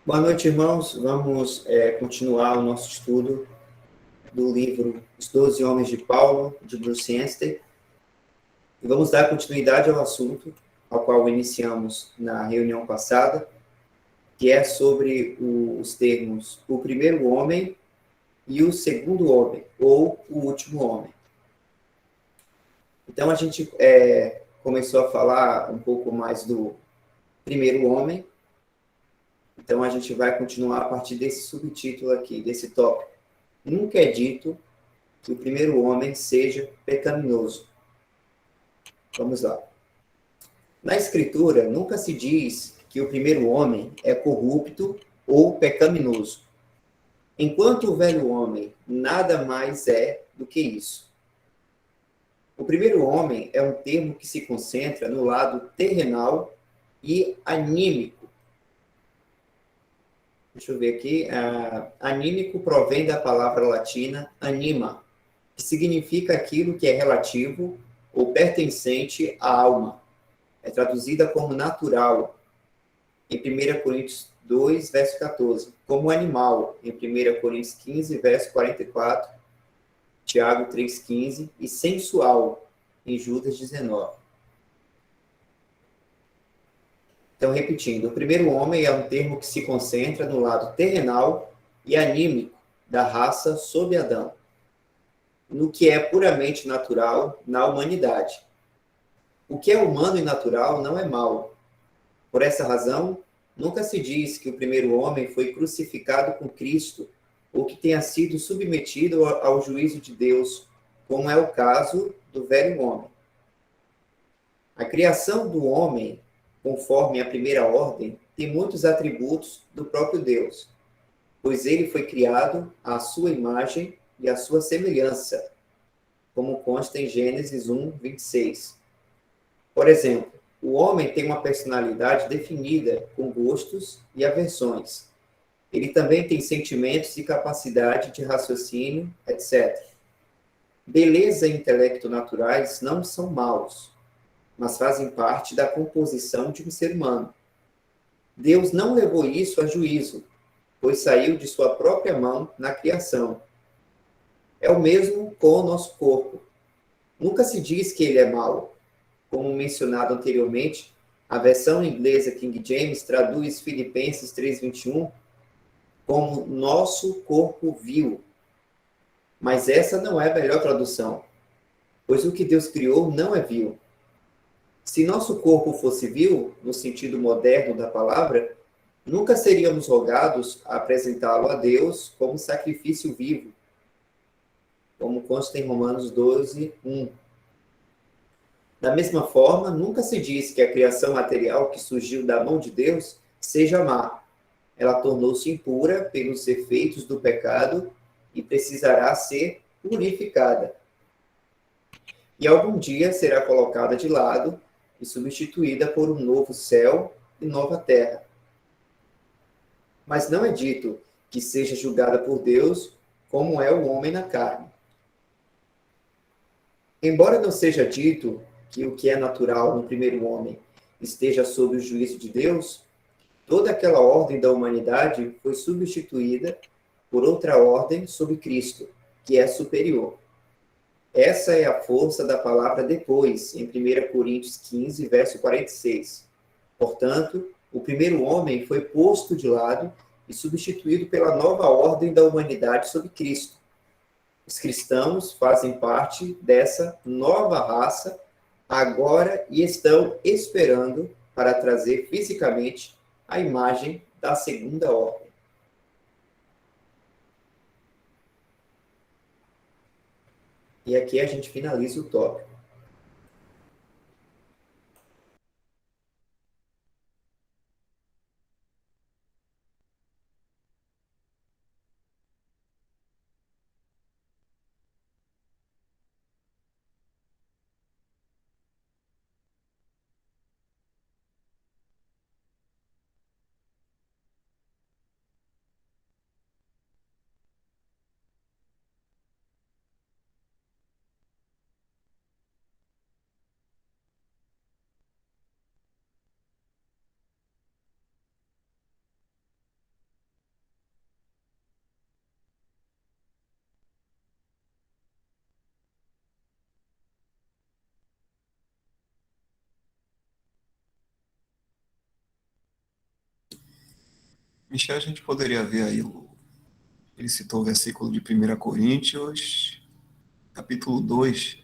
Boa noite, irmãos. Vamos continuar o nosso estudo do livro Os Doze Homens de Paulo, de Bruce Anstey. E vamos dar continuidade ao assunto ao qual iniciamos na reunião passada, que é sobre os termos o primeiro homem e o segundo homem, ou o último homem. Então, a gente começou a falar um pouco mais do primeiro homem. Então, a gente vai continuar a partir desse subtítulo aqui, desse tópico. Nunca é dito que o primeiro homem seja pecaminoso. Vamos lá. Na Escritura, nunca se diz que o primeiro homem é corrupto ou pecaminoso, enquanto o velho homem nada mais é do que isso. O primeiro homem é um termo que se concentra no lado terrenal e anímico. Deixa eu ver aqui. Anímico provém da palavra latina anima, que significa aquilo que é relativo ou pertencente à alma. É traduzida como natural, em 1 Coríntios 2, verso 14, como animal, em 1 Coríntios 15, verso 44, Tiago 3,15, e sensual, em Judas 19. Então, repetindo, o primeiro homem é um termo que se concentra no lado terrenal e anímico da raça sob Adão, no que é puramente natural na humanidade. O que é humano e natural não é mal. Por essa razão, nunca se diz que o primeiro homem foi crucificado com Cristo ou que tenha sido submetido ao juízo de Deus, como é o caso do velho homem. A criação do homem, conforme a primeira ordem, tem muitos atributos do próprio Deus, pois ele foi criado à sua imagem e à sua semelhança, como consta em Gênesis 1, 26. Por exemplo, o homem tem uma personalidade definida, com gostos e aversões. Ele também tem sentimentos e capacidade de raciocínio, etc. Beleza e intelecto naturais não são maus, mas fazem parte da composição de um ser humano. Deus não levou isso a juízo, pois saiu de sua própria mão na criação. É o mesmo com o nosso corpo. Nunca se diz que ele é mau. Como mencionado anteriormente, a versão inglesa King James traduz Filipenses 3:21 como nosso corpo vil. Mas essa não é a melhor tradução, pois o que Deus criou não é vil. Se nosso corpo fosse vil, no sentido moderno da palavra, nunca seríamos rogados a apresentá-lo a Deus como sacrifício vivo, como consta em Romanos 12:1. Da mesma forma, nunca se diz que a criação material que surgiu da mão de Deus seja má. Ela tornou-se impura pelos efeitos do pecado e precisará ser purificada. E algum dia será colocada de lado e substituída por um novo céu e nova terra. Mas não é dito que seja julgada por Deus como é o homem na carne. Embora não seja dito que o que é natural no primeiro homem esteja sob o juízo de Deus, toda aquela ordem da humanidade foi substituída por outra ordem sob Cristo, que é superior. Essa é a força da palavra depois, em 1 Coríntios 15, verso 46. Portanto, o primeiro homem foi posto de lado e substituído pela nova ordem da humanidade sob Cristo. Os cristãos fazem parte dessa nova raça agora e estão esperando para trazer fisicamente a imagem da segunda ordem. E aqui a gente finaliza o tópico. Michel, a gente poderia ver aí, ele citou o versículo de 1 Coríntios, capítulo 2.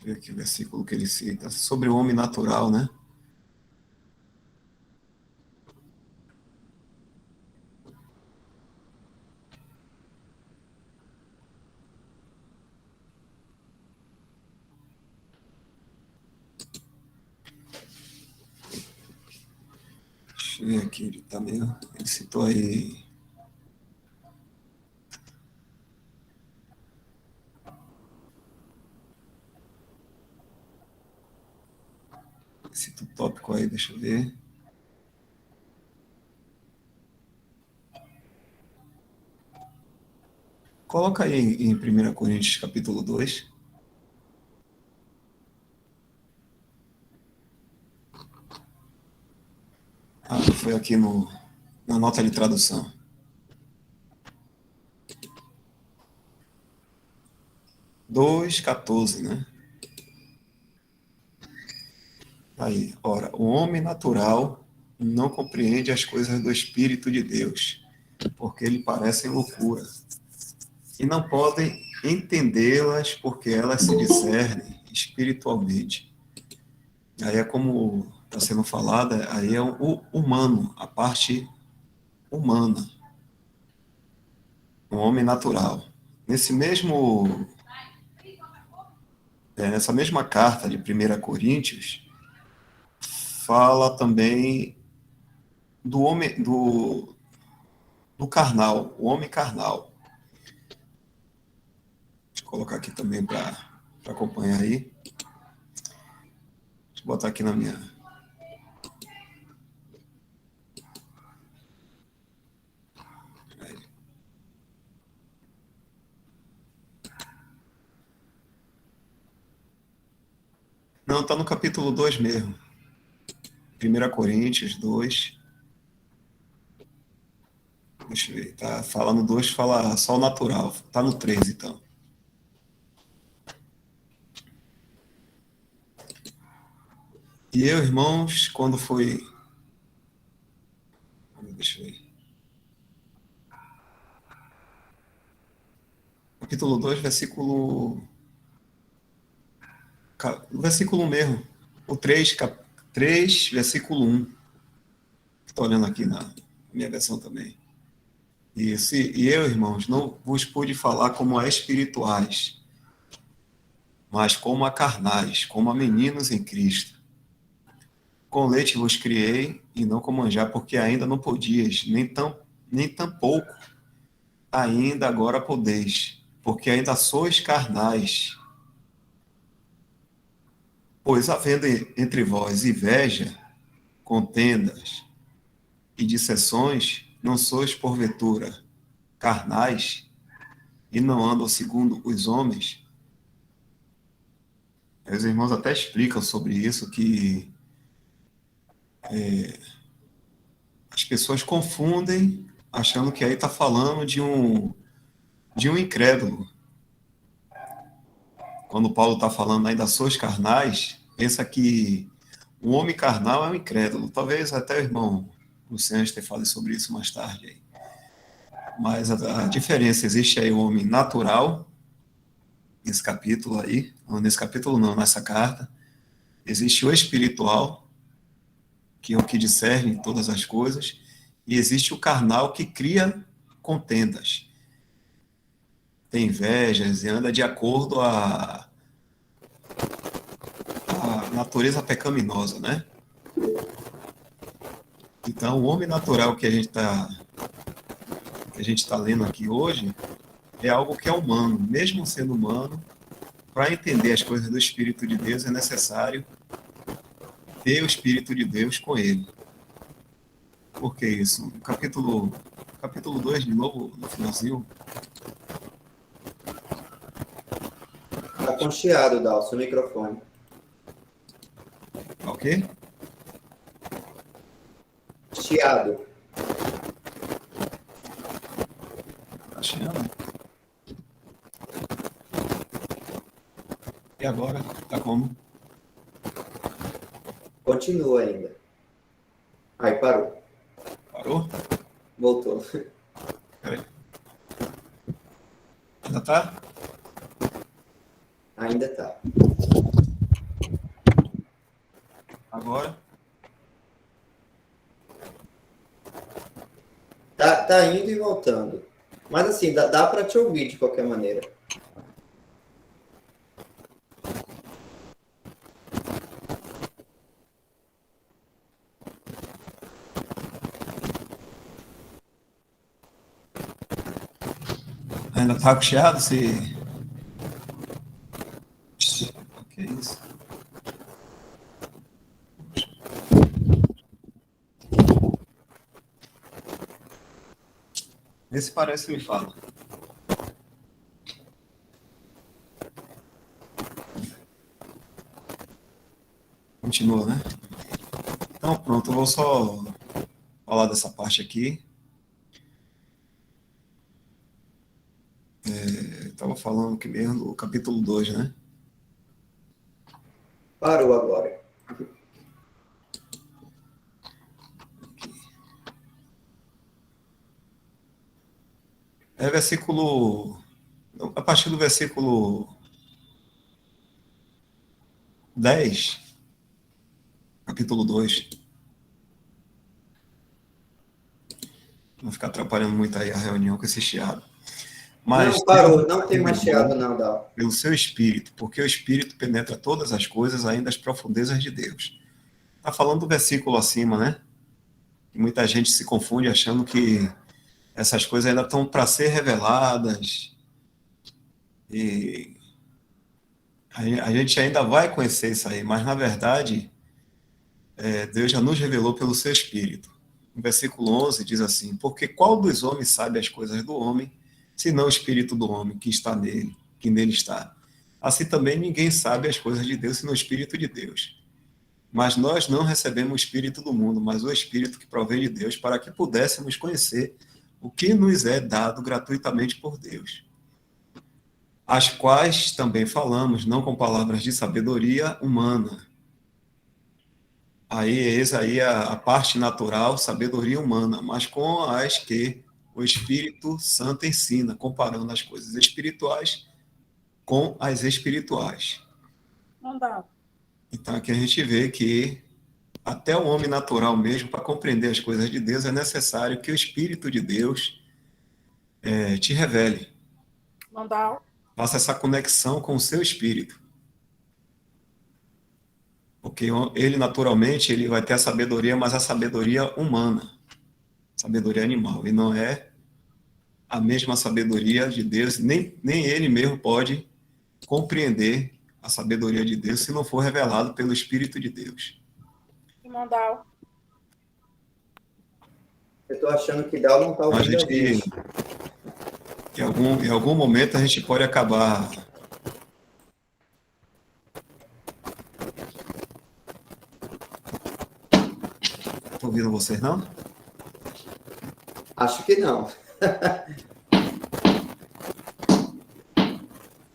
Ver aqui o versículo que ele cita, sobre o homem natural, né? Deixa eu ver aqui, ele tá meio, ele citou aí, cita o tópico aí, deixa eu ver. Coloca aí em 1 Coríntios, capítulo 2. Ah, foi aqui na nota de tradução. 2,14, né? Aí, ora, o homem natural não compreende as coisas do Espírito de Deus, porque lhe parecem loucura, e não podem entendê-las porque elas se discernem espiritualmente. Aí é como está sendo falada, aí é o humano, a parte humana, o homem natural. Nesse mesmo, nessa mesma carta de 1 Coríntios, fala também do homem, do carnal, o homem carnal. Deixa eu colocar aqui também para acompanhar aí. Deixa eu botar aqui na minha. Não, está no capítulo 2 mesmo. 1 Coríntios 2. Deixa eu ver. Tá, fala no 2, fala só o natural. Está no 3, então. E eu, irmãos, quando foi. Deixa eu ver. Capítulo 2, versículo. Versículo 1 mesmo. O 3, 3 versículo 1. Estou olhando aqui na minha versão também. Isso. E eu, irmãos, não vos pude falar como a espirituais, mas como a carnais, como a meninos em Cristo. Com leite vos criei, e não com manjar, porque ainda não podias, nem tampouco ainda agora podeis, porque ainda sois carnais. Pois havendo entre vós inveja, contendas e dissensões, não sois porventura carnais e não andam segundo os homens? Os irmãos até explicam sobre isso, que as pessoas confundem, achando que aí está falando de um incrédulo. Quando Paulo está falando ainda sois carnais, pensa que o homem carnal é um incrédulo. Talvez até o irmão Luciano te fale sobre isso mais tarde. Aí. Mas a diferença, existe aí o homem natural, nesse capítulo aí, não, nesse capítulo não, nessa carta. Existe o espiritual, que é o que discerne todas as coisas, e existe o carnal, que cria contendas, tem invejas e anda de acordo a natureza pecaminosa, né? Então, o homem natural que a gente está lendo aqui hoje é algo que é humano. Mesmo sendo humano, para entender as coisas do Espírito de Deus é necessário ter o Espírito de Deus com ele. Por que isso? No capítulo 2, de novo, no finalzinho. Está com chiado, Dal, seu microfone. Ok? Chiado. Tá chiando. E agora? Tá como? Continua ainda. Aí parou. Parou? Voltou. Peraí. Ainda tá? Ainda tá. Agora? Tá indo e voltando. Mas assim, dá para te ouvir de qualquer maneira. Ainda tá com chiado? Se... O que é isso? Vê se parece que me fala. Continua, né? Então, pronto, eu vou só falar dessa parte aqui. Estava falando que mesmo do capítulo 2, né? Parou agora. É versículo... A partir do versículo 10, capítulo 2. Não ficar atrapalhando muito aí a reunião com esse chiado. Mas Não, Deus parou. nos Não tem mais chiado, revelou não, Dal. pelo seu Espírito, porque o Espírito penetra todas as coisas, ainda as profundezas de Deus. Está falando do versículo acima, né? Muita gente se confunde achando que essas coisas ainda estão para ser reveladas e a gente ainda vai conhecer isso aí, mas na verdade Deus já nos revelou pelo seu Espírito. No versículo 11 diz assim: porque qual dos homens sabe as coisas do homem, senão o Espírito do homem que está nele, que nele está? Assim também ninguém sabe as coisas de Deus, senão o Espírito de Deus. Mas nós não recebemos o Espírito do mundo, mas o Espírito que provém de Deus, para que pudéssemos conhecer o que nos é dado gratuitamente por Deus, as quais também falamos, não com palavras de sabedoria humana. Aí, eis aí a parte natural, sabedoria humana, mas com as que o Espírito Santo ensina, comparando as coisas espirituais com as espirituais. Não dá. Então, aqui a gente vê que até o homem natural mesmo, para compreender as coisas de Deus, é necessário que o Espírito de Deus te revele. Não dá. Faça essa conexão com o seu espírito. Porque ele, naturalmente, ele vai ter a sabedoria, mas a sabedoria humana, sabedoria animal, e não é a mesma sabedoria de Deus, nem ele mesmo pode compreender a sabedoria de Deus se não for revelado pelo Espírito de Deus. Não dá. Eu estou achando que Dal não está Então, ouvindo a gente. em algum momento, a gente pode acabar Estou ouvindo vocês, não? Acho que não.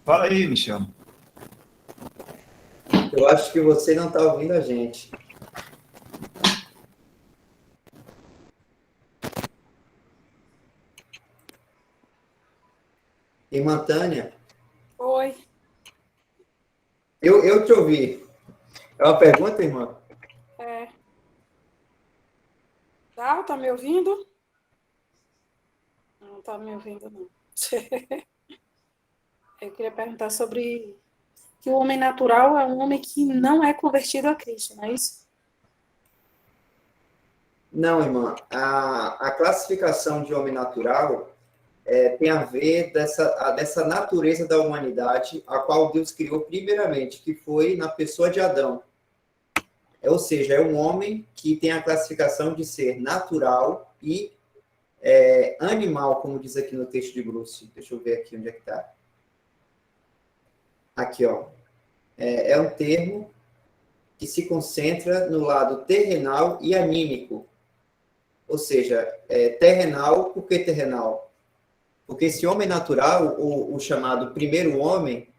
Fala aí, Michel. Eu acho que você não está ouvindo a gente. Irmã Tânia, Oi. eu te ouvi. É uma pergunta, irmã? Tá me ouvindo? Não tá me ouvindo, não. Eu queria perguntar sobre que o homem natural é um homem que não é convertido a Cristo, não é isso? Não, irmã. A classificação de homem natural tem a ver dessa natureza da humanidade, a qual Deus criou primeiramente, que foi na pessoa de Adão. Ou seja, é um homem que tem a classificação de ser natural e animal, como diz aqui no texto de Bruce. Deixa eu ver aqui onde é que está. Aqui, ó. É um termo que se concentra no lado terrenal e anímico. Ou seja, terrenal, por que terrenal? Porque esse homem natural, o chamado primeiro homem,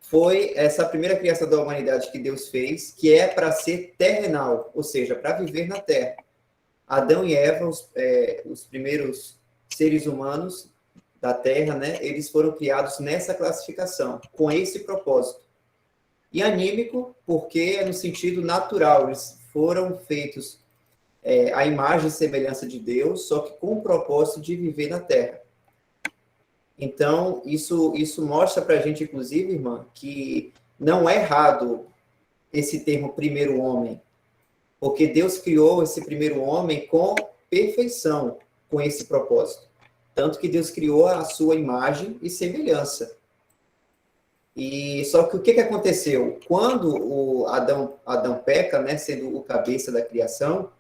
foi essa primeira criação da humanidade que Deus fez, que é para ser terrenal, ou seja, para viver na terra. Adão e Eva, os primeiros seres humanos da Terra, né, eles foram criados nessa classificação, com esse propósito. E anímico, porque é no sentido natural, eles foram feitos à imagem e semelhança de Deus, só que com o propósito de viver na Terra. Então, isso mostra para a gente, inclusive, irmã, que não é errado esse termo primeiro homem, porque Deus criou esse primeiro homem com perfeição, com esse propósito. Tanto que Deus criou a sua imagem e semelhança. E só que o que aconteceu? Quando o Adão peca, né, sendo o cabeça da criação,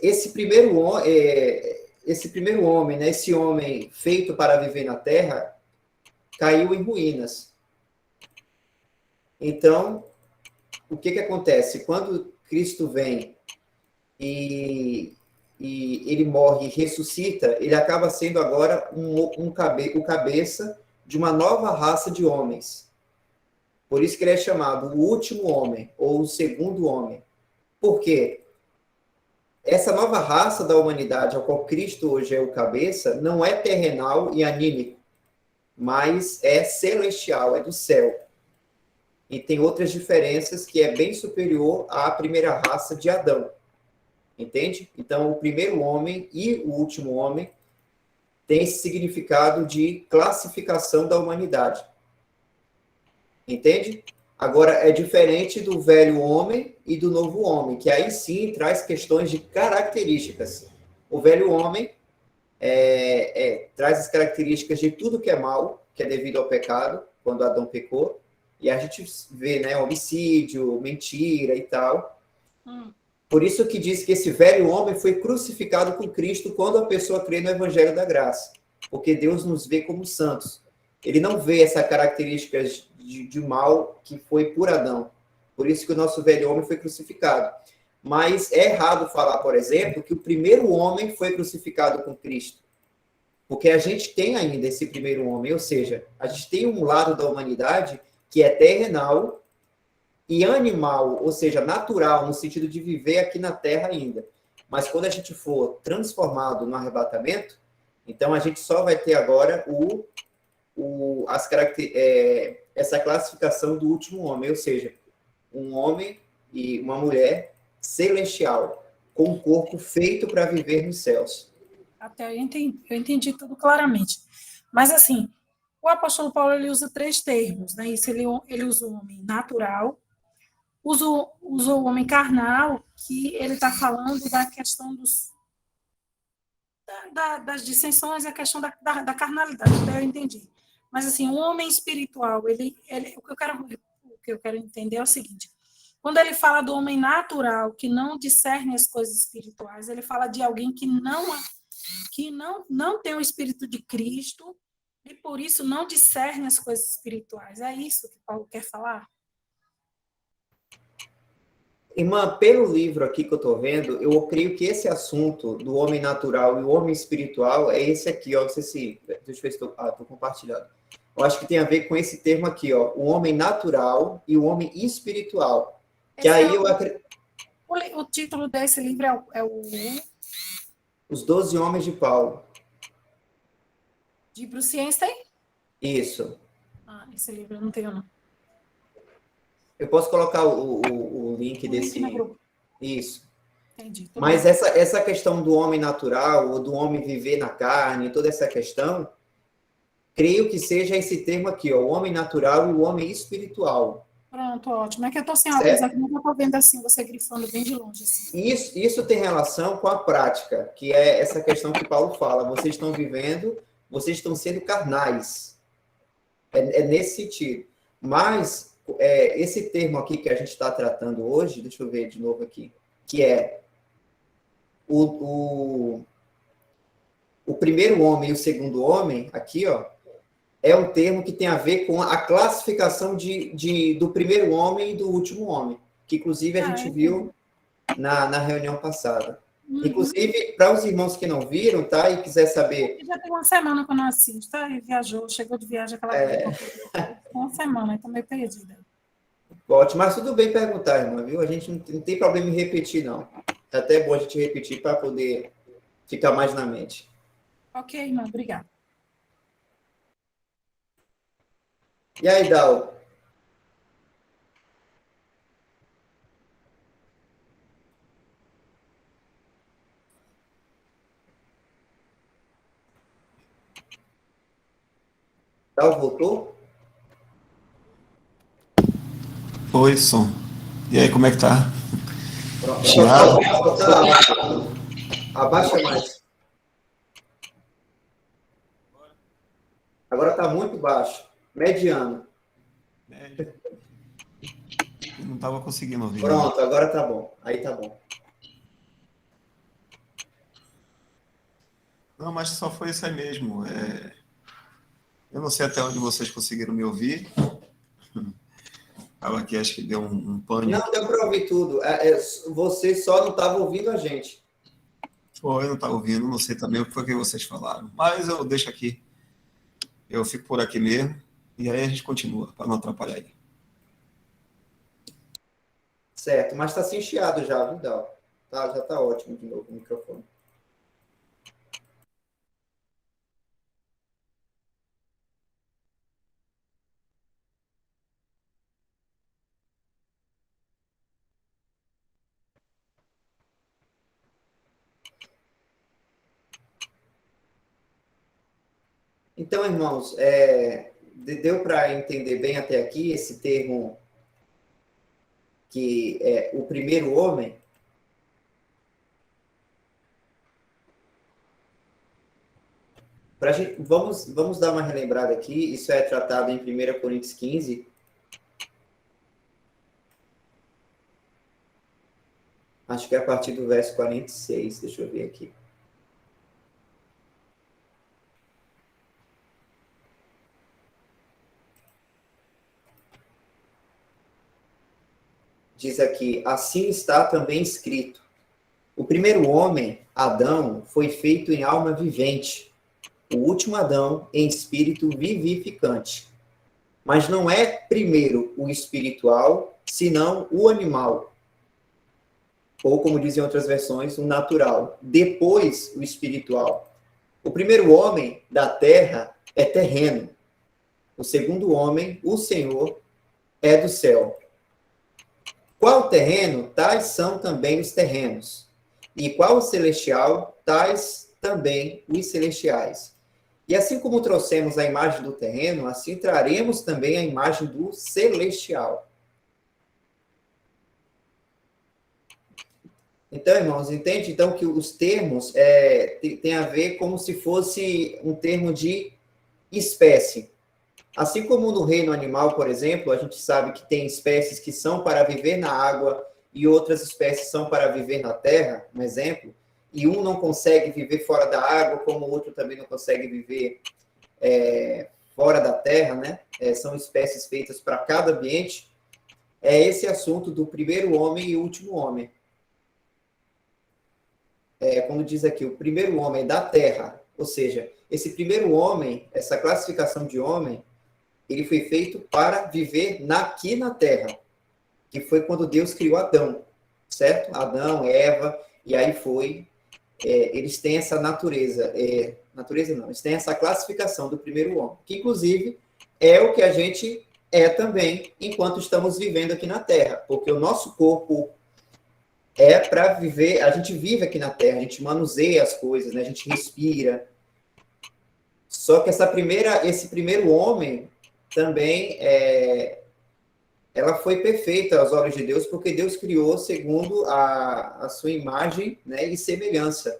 esse primeiro homem, né, esse homem feito para viver na terra, caiu em ruínas. Então, o que acontece? Quando Cristo vem e ele morre e ressuscita, ele acaba sendo agora o cabeça de uma nova raça de homens. Por isso que ele é chamado o último homem, ou o segundo homem. Por quê? Essa nova raça da humanidade, ao qual Cristo hoje é o cabeça, não é terrenal e anímico, mas é celestial, é do céu. E tem outras diferenças que é bem superior à primeira raça de Adão. Entende? Então, o primeiro homem e o último homem tem esse significado de classificação da humanidade. Entende? Agora, é diferente do velho homem e do novo homem, que aí sim traz questões de características. O velho homem traz as características de tudo que é mal, que é devido ao pecado, quando Adão pecou, e a gente vê, né, homicídio, mentira e tal. Por isso que diz que esse velho homem foi crucificado com Cristo quando a pessoa crê no Evangelho da Graça, porque Deus nos vê como santos. Ele não vê essa característica de mal que foi por Adão. Por isso que o nosso velho homem foi crucificado. Mas é errado falar, por exemplo, que o primeiro homem foi crucificado com Cristo. Porque a gente tem ainda esse primeiro homem, ou seja, a gente tem um lado da humanidade que é terrenal e animal, ou seja, natural, no sentido de viver aqui na Terra ainda. Mas quando a gente for transformado no arrebatamento, então a gente só vai ter agora essa classificação do último homem, ou seja, um homem e uma mulher celestial, com um corpo feito para viver nos céus. Até eu entendi tudo claramente. Mas, assim, o apóstolo Paulo ele usa 3 termos, né? Isso, ele usa o homem natural, usa o homem carnal, que ele está falando da questão das dissensões, a questão da carnalidade, até eu entendi. Mas, assim, o homem espiritual, o que eu quero entender é o seguinte: quando ele fala do homem natural, que não discerne as coisas espirituais, ele fala de alguém que não tem o Espírito de Cristo e, por isso, não discerne as coisas espirituais. É isso que Paulo quer falar? Irmã, pelo livro aqui que eu estou vendo, eu creio que esse assunto do homem natural e o homem espiritual é esse aqui, ó. Não sei se... Deixa eu ver se estou compartilhando. Eu acho que tem a ver com esse termo aqui, ó. O homem natural e o homem espiritual. Que aí eu acredito... O título desse livro é o... Os 12 Homens de Paulo. De Bruce Einstein? Isso. Esse livro eu não tenho, não. Eu posso colocar o link desse... Link no grupo. Isso. Entendi. Mas essa questão do homem natural, ou do homem viver na carne, toda essa questão, creio que seja esse termo aqui, ó, o homem natural e o homem espiritual. Pronto, ótimo. É que eu estou sem óculos aqui, mas eu estou vendo assim, você grifando bem de longe. Assim. Isso tem relação com a prática, que é essa questão que Paulo fala. Vocês estão vivendo, vocês estão sendo carnais. É nesse sentido. Mas esse termo aqui que a gente está tratando hoje, deixa eu ver de novo aqui, que é o primeiro homem e o segundo homem, aqui, ó, é um termo que tem a ver com a classificação do primeiro homem e do último homem, que inclusive a gente viu na reunião passada. Inclusive, para os irmãos que não viram, tá, e quiser saber... Já tem uma semana que eu não assisto, tá? E viajou, chegou de viagem aquela uma semana, estou meio perdida. Ótimo, mas tudo bem perguntar, irmã, viu? A gente não tem problema em repetir, não. É até bom a gente repetir para poder ficar mais na mente. Ok, irmã, obrigada. E aí, Dal? Dal voltou? Oi, som. E aí, como é que tá? Pronto. Chiado? Só tá alto. Abaixa mais. Agora está muito baixo. Mediano. Médio. Eu não estava conseguindo ouvir, não. Pronto, agora tá bom. Aí tá bom. Não, mas só foi isso aí mesmo. Eu não sei até onde vocês conseguiram me ouvir. Estava aqui, acho que deu um pânico. Não deu para ouvir tudo. Você só não estava ouvindo a gente. Pô, eu não estava ouvindo, não sei também o que foi que vocês falaram. Mas eu deixo aqui. Eu fico por aqui mesmo. E aí a gente continua, para não atrapalhar aí. Certo, mas está sem chiado já, viu, Dal? Tá, já está ótimo de novo o microfone. Então, irmãos, deu para entender bem até aqui esse termo que é o primeiro homem? Vamos dar uma relembrada aqui. Isso é tratado em 1 Coríntios 15. Acho que é a partir do verso 46. Deixa eu ver aqui. Diz aqui, assim está também escrito. O primeiro homem, Adão, foi feito em alma vivente. O último Adão, em espírito vivificante. Mas não é primeiro o espiritual, senão o animal. Ou, como dizem outras versões, o natural. Depois, o espiritual. O primeiro homem da terra é terreno. O segundo homem, o Senhor, é do céu. Qual terreno, tais são também os terrenos. E qual o celestial, tais também os celestiais. E assim como trouxemos a imagem do terreno, assim traremos também a imagem do celestial. Então, irmãos, entende então que os termos têm a ver como se fosse um termo de espécie. Assim como no reino animal, por exemplo, a gente sabe que tem espécies que são para viver na água e outras espécies são para viver na terra, um exemplo, e um não consegue viver fora da água, como o outro também não consegue viver fora da terra, né? São espécies feitas para cada ambiente. É esse assunto do primeiro homem e último homem. Quando diz aqui, o primeiro homem da terra, ou seja, esse primeiro homem, essa classificação de homem, ele foi feito para viver aqui na terra, que foi quando Deus criou Adão, certo? Adão, Eva, e aí eles têm essa natureza, eles têm essa classificação do primeiro homem, que inclusive é o que a gente é também enquanto estamos vivendo aqui na terra, porque o nosso corpo é para viver, a gente vive aqui na terra, a gente manuseia as coisas, né? A gente respira. Só que esse primeiro homem também ela foi perfeita aos olhos de Deus, porque Deus criou segundo a sua imagem, né, e semelhança.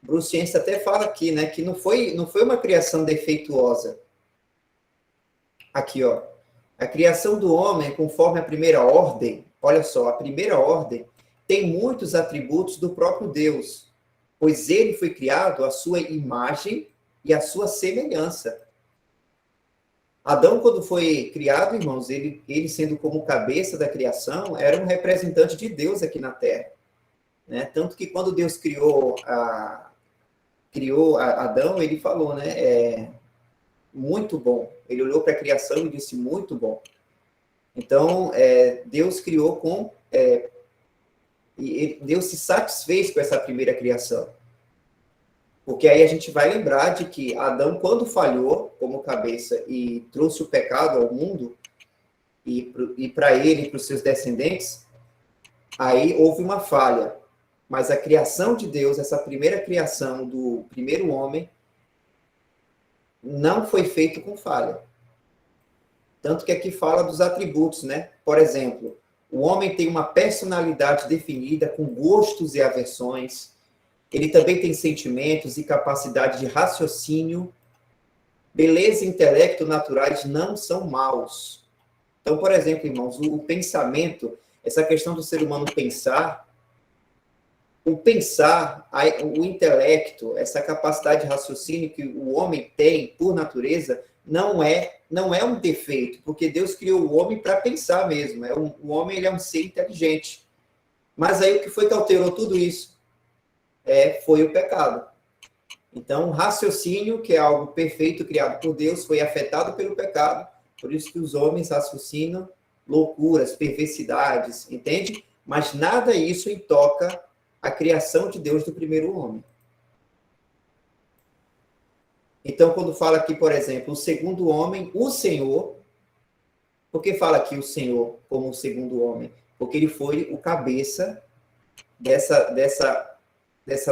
Bruce Ciência até fala aqui, né, que não foi uma criação defeituosa. Aqui, ó. A criação do homem, conforme a primeira ordem, olha só, a primeira ordem tem muitos atributos do próprio Deus, pois ele foi criado à sua imagem e à sua semelhança. Adão, quando foi criado, irmãos, ele sendo como cabeça da criação, era um representante de Deus aqui na Terra. Né? Tanto que quando Deus criou Adão, ele falou, né? Muito bom. Ele olhou para a criação e disse, muito bom. Então, Deus criou E Deus se satisfez com essa primeira criação. Porque aí a gente vai lembrar de que Adão, quando falhou como cabeça e trouxe o pecado ao mundo, e para ele e para os seus descendentes, aí houve uma falha. Mas a criação de Deus, essa primeira criação do primeiro homem, não foi feito com falha. Tanto que aqui fala dos atributos, né? Por exemplo, o homem tem uma personalidade definida, com gostos e aversões. Ele também tem sentimentos e capacidade de raciocínio. Beleza e intelecto naturais não são maus. Então, por exemplo, irmãos, o pensamento, essa questão do ser humano pensar, o intelecto, essa capacidade de raciocínio que o homem tem por natureza, não é um defeito, porque Deus criou o homem para pensar mesmo. O homem, ele é um ser inteligente. Mas aí o que foi que alterou tudo isso? Foi o pecado. Então, o raciocínio, que é algo perfeito criado por Deus, foi afetado pelo pecado. Por isso que os homens raciocinam loucuras, perversidades, entende? Mas nada isso toca a criação de Deus do primeiro homem. Então, quando fala aqui, por exemplo, o segundo homem, o Senhor, por que fala aqui o Senhor como o segundo homem? Porque ele foi o cabeça dessa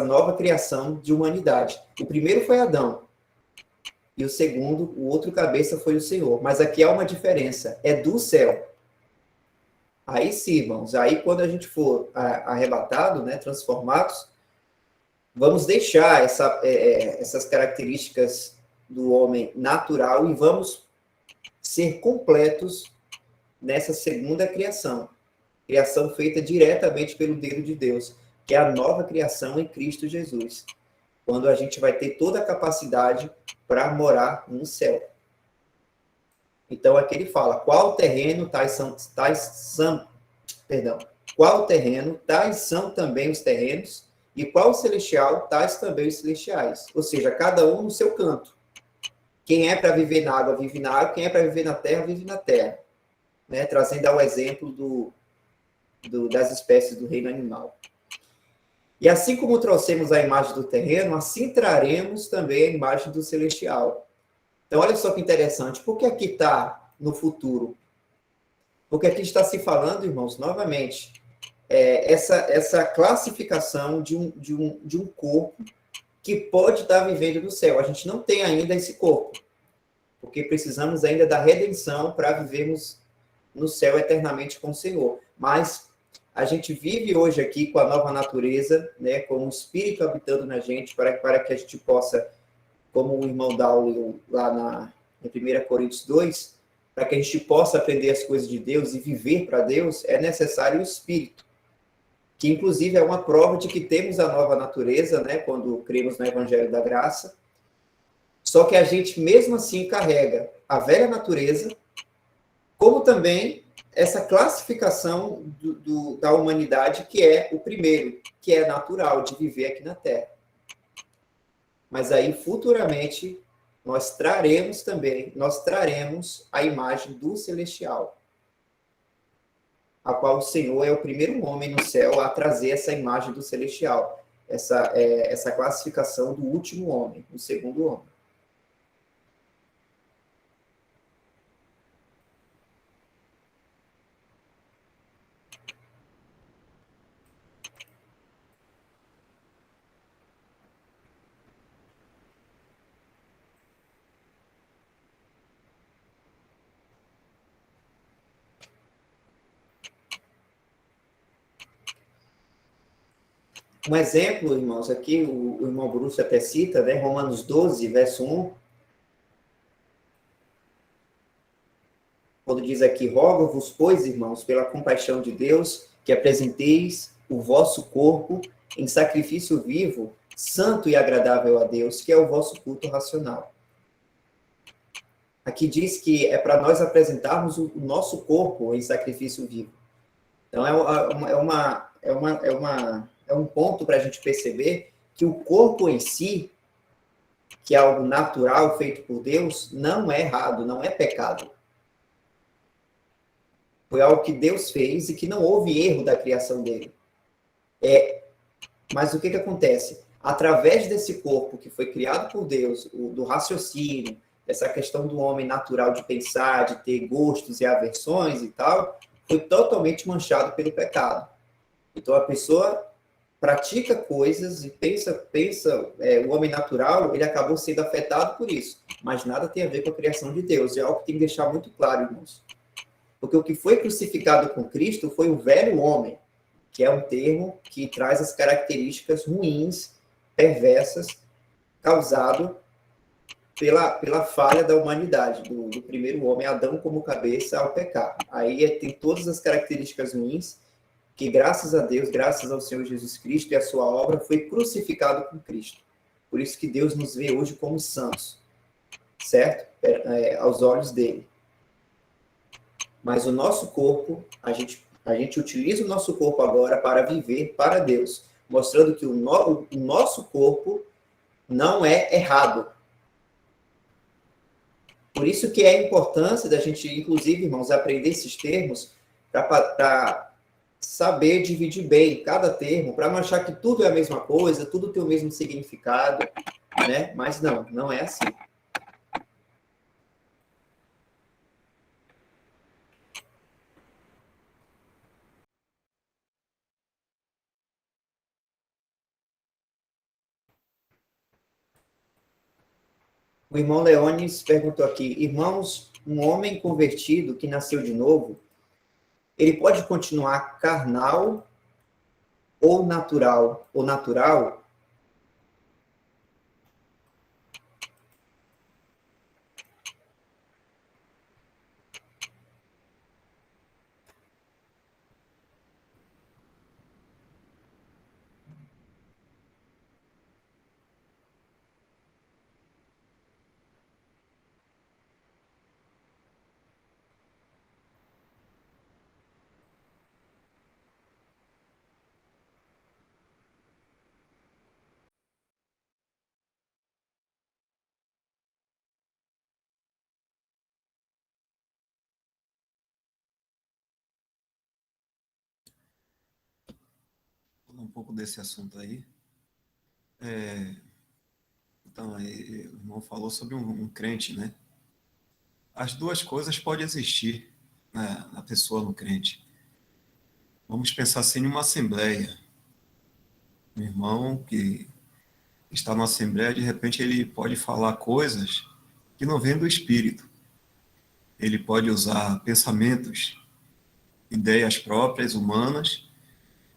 nova criação de humanidade. O primeiro foi Adão, e o segundo, o outro cabeça, foi o Senhor. Mas aqui há uma diferença, é do céu. Aí sim, irmãos, aí quando a gente for arrebatado, né, transformados, vamos deixar essas características do homem natural e vamos ser completos nessa segunda criação. Criação feita diretamente pelo dedo de Deus, que é a nova criação em Cristo Jesus. Quando a gente vai ter toda a capacidade para morar no céu. Então, aqui ele fala, qual terreno tais são também os terrenos, e qual celestial, tais também os celestiais. Ou seja, cada um no seu canto. Quem é para viver na água, vive na água. Quem é para viver na terra, vive na terra. Né? Trazendo ao exemplo das espécies do reino animal. E assim como trouxemos a imagem do terreno, assim traremos também a imagem do celestial. Então, olha só que interessante. Por que aqui está no futuro? Porque aqui está se falando, irmãos, novamente, essa classificação de um corpo que pode estar vivendo no céu. A gente não tem ainda esse corpo, porque precisamos ainda da redenção para vivermos no céu eternamente com o Senhor. Mas a gente vive hoje aqui com a nova natureza, né, com o Espírito habitando na gente, para que a gente possa, como o irmão Daulio lá em 1 Coríntios 2, para que a gente possa aprender as coisas de Deus e viver para Deus, é necessário o Espírito, que inclusive é uma prova de que temos a nova natureza, né, quando cremos no Evangelho da Graça, só que a gente mesmo assim carrega a velha natureza, como também essa classificação da humanidade, que é o primeiro, que é natural de viver aqui na Terra. Mas aí, futuramente, nós traremos a imagem do celestial, a qual o Senhor é o primeiro homem no céu a trazer essa imagem do celestial, essa classificação do último homem, o segundo homem. Um exemplo, irmãos, aqui o irmão Bruce até cita, né, Romanos 12, verso 1, quando diz aqui, rogo-vos, pois, irmãos, pela compaixão de Deus, que apresenteis o vosso corpo em sacrifício vivo, santo e agradável a Deus, que é o vosso culto racional. Aqui diz que é para nós apresentarmos o nosso corpo em sacrifício vivo. Então, é um ponto para a gente perceber que o corpo em si, que é algo natural feito por Deus, não é errado, não é pecado. Foi algo que Deus fez e que não houve erro da criação dele. Mas o que acontece? Através desse corpo que foi criado por Deus, do raciocínio, essa questão do homem natural de pensar, de ter gostos e aversões e tal, foi totalmente manchado pelo pecado. Então a pessoa pratica coisas e pensa, o homem natural, ele acabou sendo afetado por isso, mas nada tem a ver com a criação de Deus. É algo que tem que deixar muito claro, irmãos. Porque o que foi crucificado com Cristo foi o velho homem, que é um termo que traz as características ruins, perversas, causado pela falha da humanidade, do primeiro homem, Adão como cabeça ao pecado. Aí tem todas as características ruins, que graças a Deus, graças ao Senhor Jesus Cristo e a sua obra, foi crucificado com Cristo. Por isso que Deus nos vê hoje como santos, certo? Aos olhos dele. Mas o nosso corpo, a gente utiliza o nosso corpo agora para viver para Deus, mostrando que o nosso corpo não é errado. Por isso que é a importância da gente, inclusive, irmãos, aprender esses termos para saber dividir bem cada termo, para não achar que tudo é a mesma coisa, tudo tem o mesmo significado, né? Mas não é assim. O irmão Leones perguntou aqui, irmãos, um homem convertido que nasceu de novo, ele pode continuar carnal ou natural? Ou natural? Um pouco desse assunto aí. Então, aí, o irmão falou sobre um crente, né? As duas coisas podem existir, né, na pessoa, no crente. Vamos pensar assim em uma assembleia. Um irmão que está numa assembleia, de repente ele pode falar coisas que não vêm do Espírito. Ele pode usar pensamentos, ideias próprias, humanas,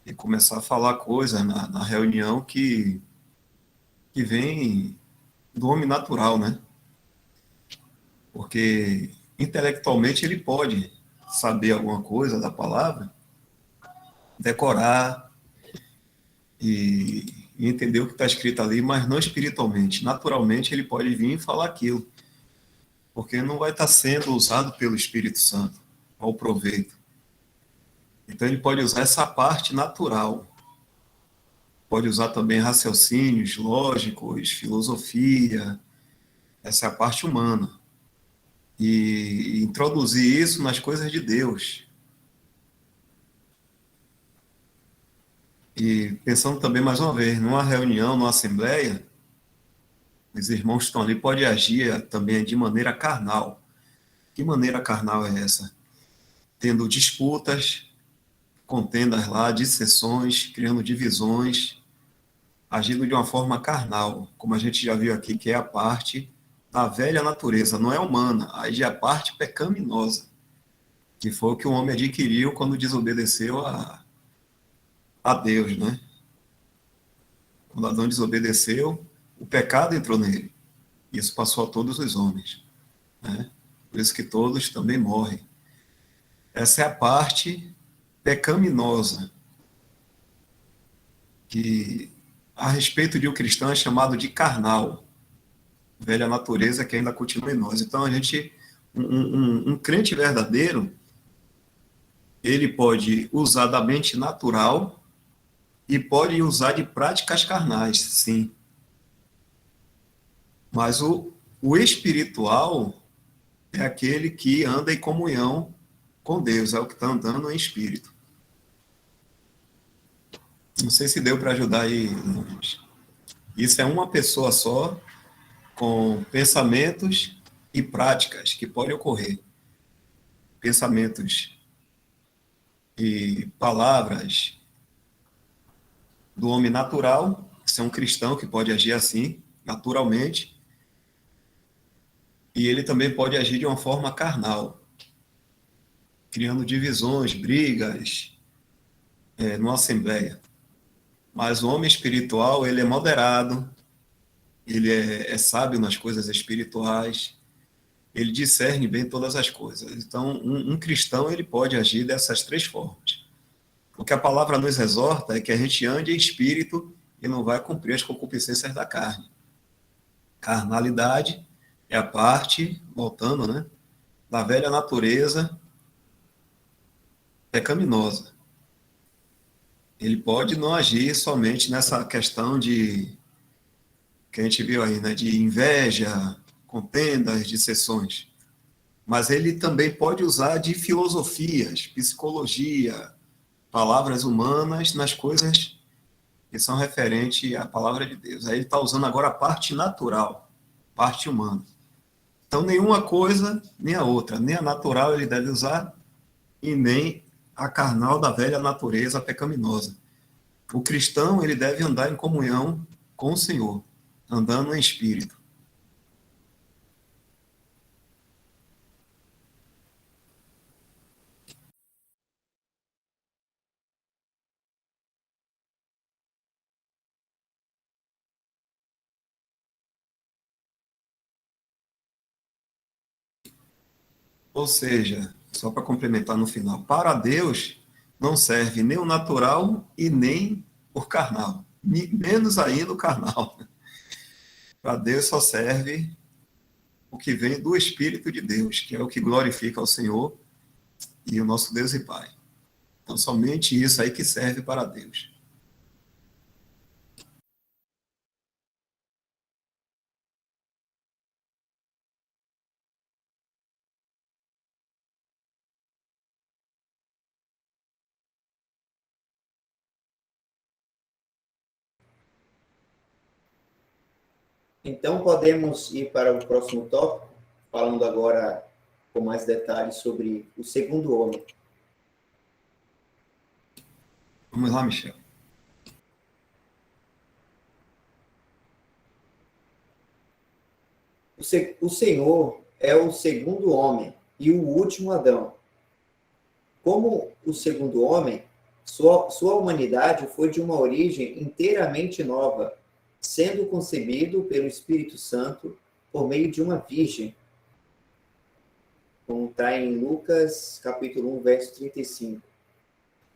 e começar a falar coisas na reunião que vem do homem natural, né? Porque intelectualmente ele pode saber alguma coisa da palavra, decorar e entender o que está escrito ali, mas não espiritualmente. Naturalmente ele pode vir e falar aquilo, porque não vai estar sendo usado pelo Espírito Santo ao proveito. Então ele pode usar essa parte natural, pode usar também raciocínios lógicos, filosofia, essa é a parte humana. E introduzir isso nas coisas de Deus. E pensando também, mais uma vez, numa reunião, numa assembleia, os irmãos que estão ali podem agir também de maneira carnal. Que maneira carnal é essa? Tendo disputas, contendas lá, dissensões, criando divisões, agindo de uma forma carnal, como a gente já viu aqui, que é a parte da velha natureza, não é humana, aí já é a parte pecaminosa, que foi o que o homem adquiriu quando desobedeceu a Deus, né? Quando Adão desobedeceu, o pecado entrou nele. Isso passou a todos os homens, né? Por isso que todos também morrem. Essa é a parte pecaminosa, que a respeito de um cristão é chamado de carnal, velha natureza que ainda continua em nós. Então, um crente verdadeiro, ele pode usar da mente natural e pode usar de práticas carnais, sim. Mas o espiritual é aquele que anda em comunhão com Deus, é o que está andando em espírito. Não sei se deu para ajudar aí. Isso é uma pessoa só, com pensamentos e práticas que podem ocorrer. Pensamentos e palavras do homem natural, isso é um cristão que pode agir assim, naturalmente, e ele também pode agir de uma forma carnal, criando divisões, brigas, numa assembleia. Mas o homem espiritual, ele é moderado, ele é sábio nas coisas espirituais, ele discerne bem todas as coisas. Então, um cristão, ele pode agir dessas três formas. O que a palavra nos exorta é que a gente ande em espírito e não vai cumprir as concupiscências da carne. Carnalidade é a parte, voltando, né, da velha natureza pecaminosa. Ele pode não agir somente nessa questão de que a gente viu aí, né, de inveja, contendas, dissensões. Mas ele também pode usar de filosofias, psicologia, palavras humanas nas coisas que são referentes à palavra de Deus. Aí ele está usando agora a parte natural, parte humana. Então, nenhuma coisa, nem a outra, nem a natural ele deve usar e nem a carnal da velha natureza pecaminosa. O cristão, ele deve andar em comunhão com o Senhor, andando em espírito. Ou seja, só para complementar no final, para Deus não serve nem o natural e nem o carnal, menos ainda o carnal. Para Deus só serve o que vem do Espírito de Deus, que é o que glorifica ao Senhor e o nosso Deus e Pai. Então, somente isso aí que serve para Deus. Então, podemos ir para o próximo tópico, falando agora com mais detalhes sobre o segundo homem. Vamos lá, Michel. O Senhor é o segundo homem e o último Adão. Como o segundo homem, sua humanidade foi de uma origem inteiramente nova, sendo concebido pelo Espírito Santo por meio de uma virgem, como está em Lucas, capítulo 1, verso 35.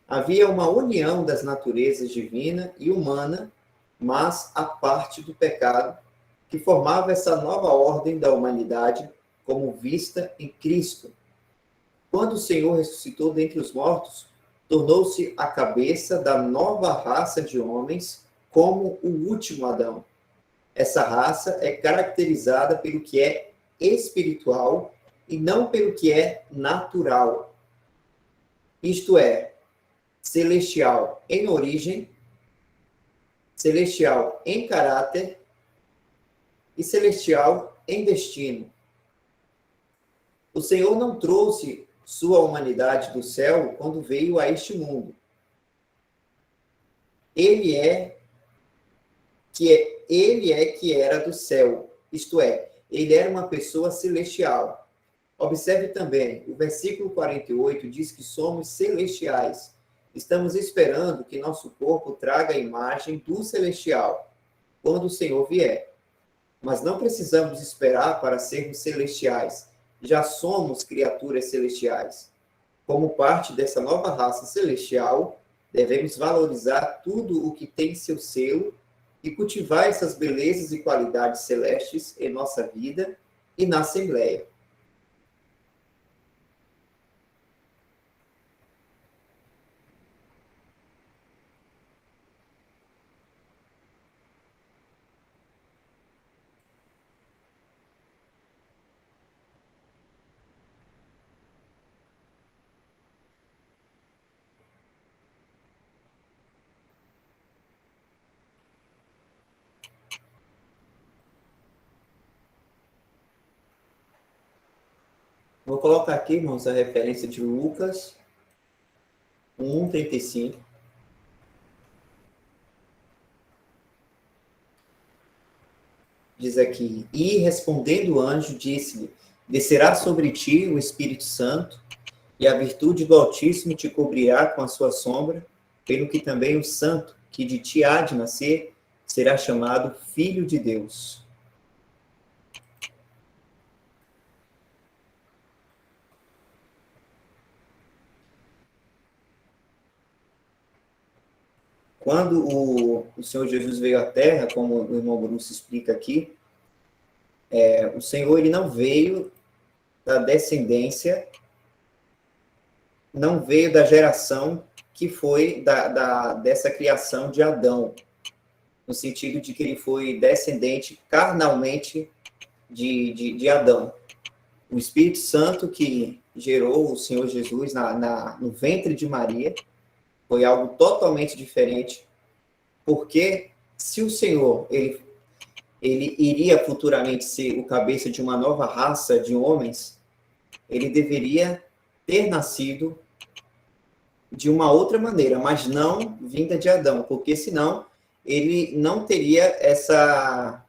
Havia uma união das naturezas divina e humana, mas a parte do pecado, que formava essa nova ordem da humanidade como vista em Cristo. Quando o Senhor ressuscitou dentre os mortos, tornou-se a cabeça da nova raça de homens, como o último Adão. Essa raça é caracterizada pelo que é espiritual e não pelo que é natural. Isto é, celestial em origem, celestial em caráter e celestial em destino. O Senhor não trouxe sua humanidade do céu quando veio a este mundo. Ele é que era do céu, isto é, ele era uma pessoa celestial. Observe também, o versículo 48 diz que somos celestiais. Estamos esperando que nosso corpo traga a imagem do celestial, quando o Senhor vier. Mas não precisamos esperar para sermos celestiais. Já somos criaturas celestiais. Como parte dessa nova raça celestial, devemos valorizar tudo o que tem seu selo e cultivar essas belezas e qualidades celestes em nossa vida e na Assembleia. Vou colocar aqui, irmãos, a referência de Lucas 1:35. Diz aqui: E respondendo o anjo, disse-lhe: Descerá sobre ti o Espírito Santo, e a virtude do Altíssimo te cobrirá com a sua sombra, pelo que também o santo que de ti há de nascer será chamado Filho de Deus. Quando o Senhor Jesus veio à Terra, como o irmão Bruno explica aqui, o Senhor ele não veio da descendência, não veio da geração que foi dessa criação de Adão, no sentido de que ele foi descendente carnalmente de Adão. O Espírito Santo que gerou o Senhor Jesus no ventre de Maria foi algo totalmente diferente, porque se o Senhor ele iria futuramente ser o cabeça de uma nova raça de homens, ele deveria ter nascido de uma outra maneira, mas não vinda de Adão, porque senão ele não teria essa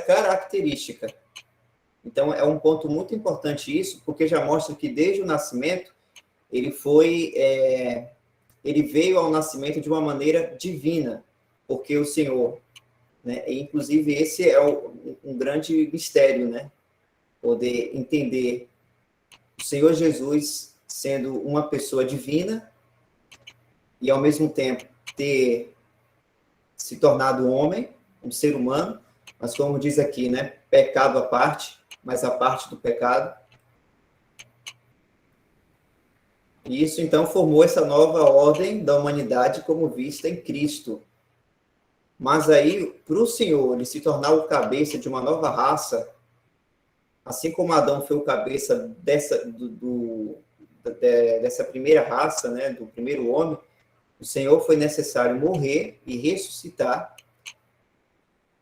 característica. Então é um ponto muito importante isso, porque já mostra que desde o nascimento ele veio ao nascimento de uma maneira divina, porque o Senhor, né, e inclusive esse é um grande mistério, né, poder entender o Senhor Jesus sendo uma pessoa divina e ao mesmo tempo ter se tornado homem, um ser humano, mas como diz aqui, né, pecado à parte, mas a parte do pecado. E isso, então, formou essa nova ordem da humanidade como vista em Cristo. Mas aí, para o Senhor ele se tornar o cabeça de uma nova raça, assim como Adão foi o cabeça dessa primeira raça, né, do primeiro homem, o Senhor foi necessário morrer e ressuscitar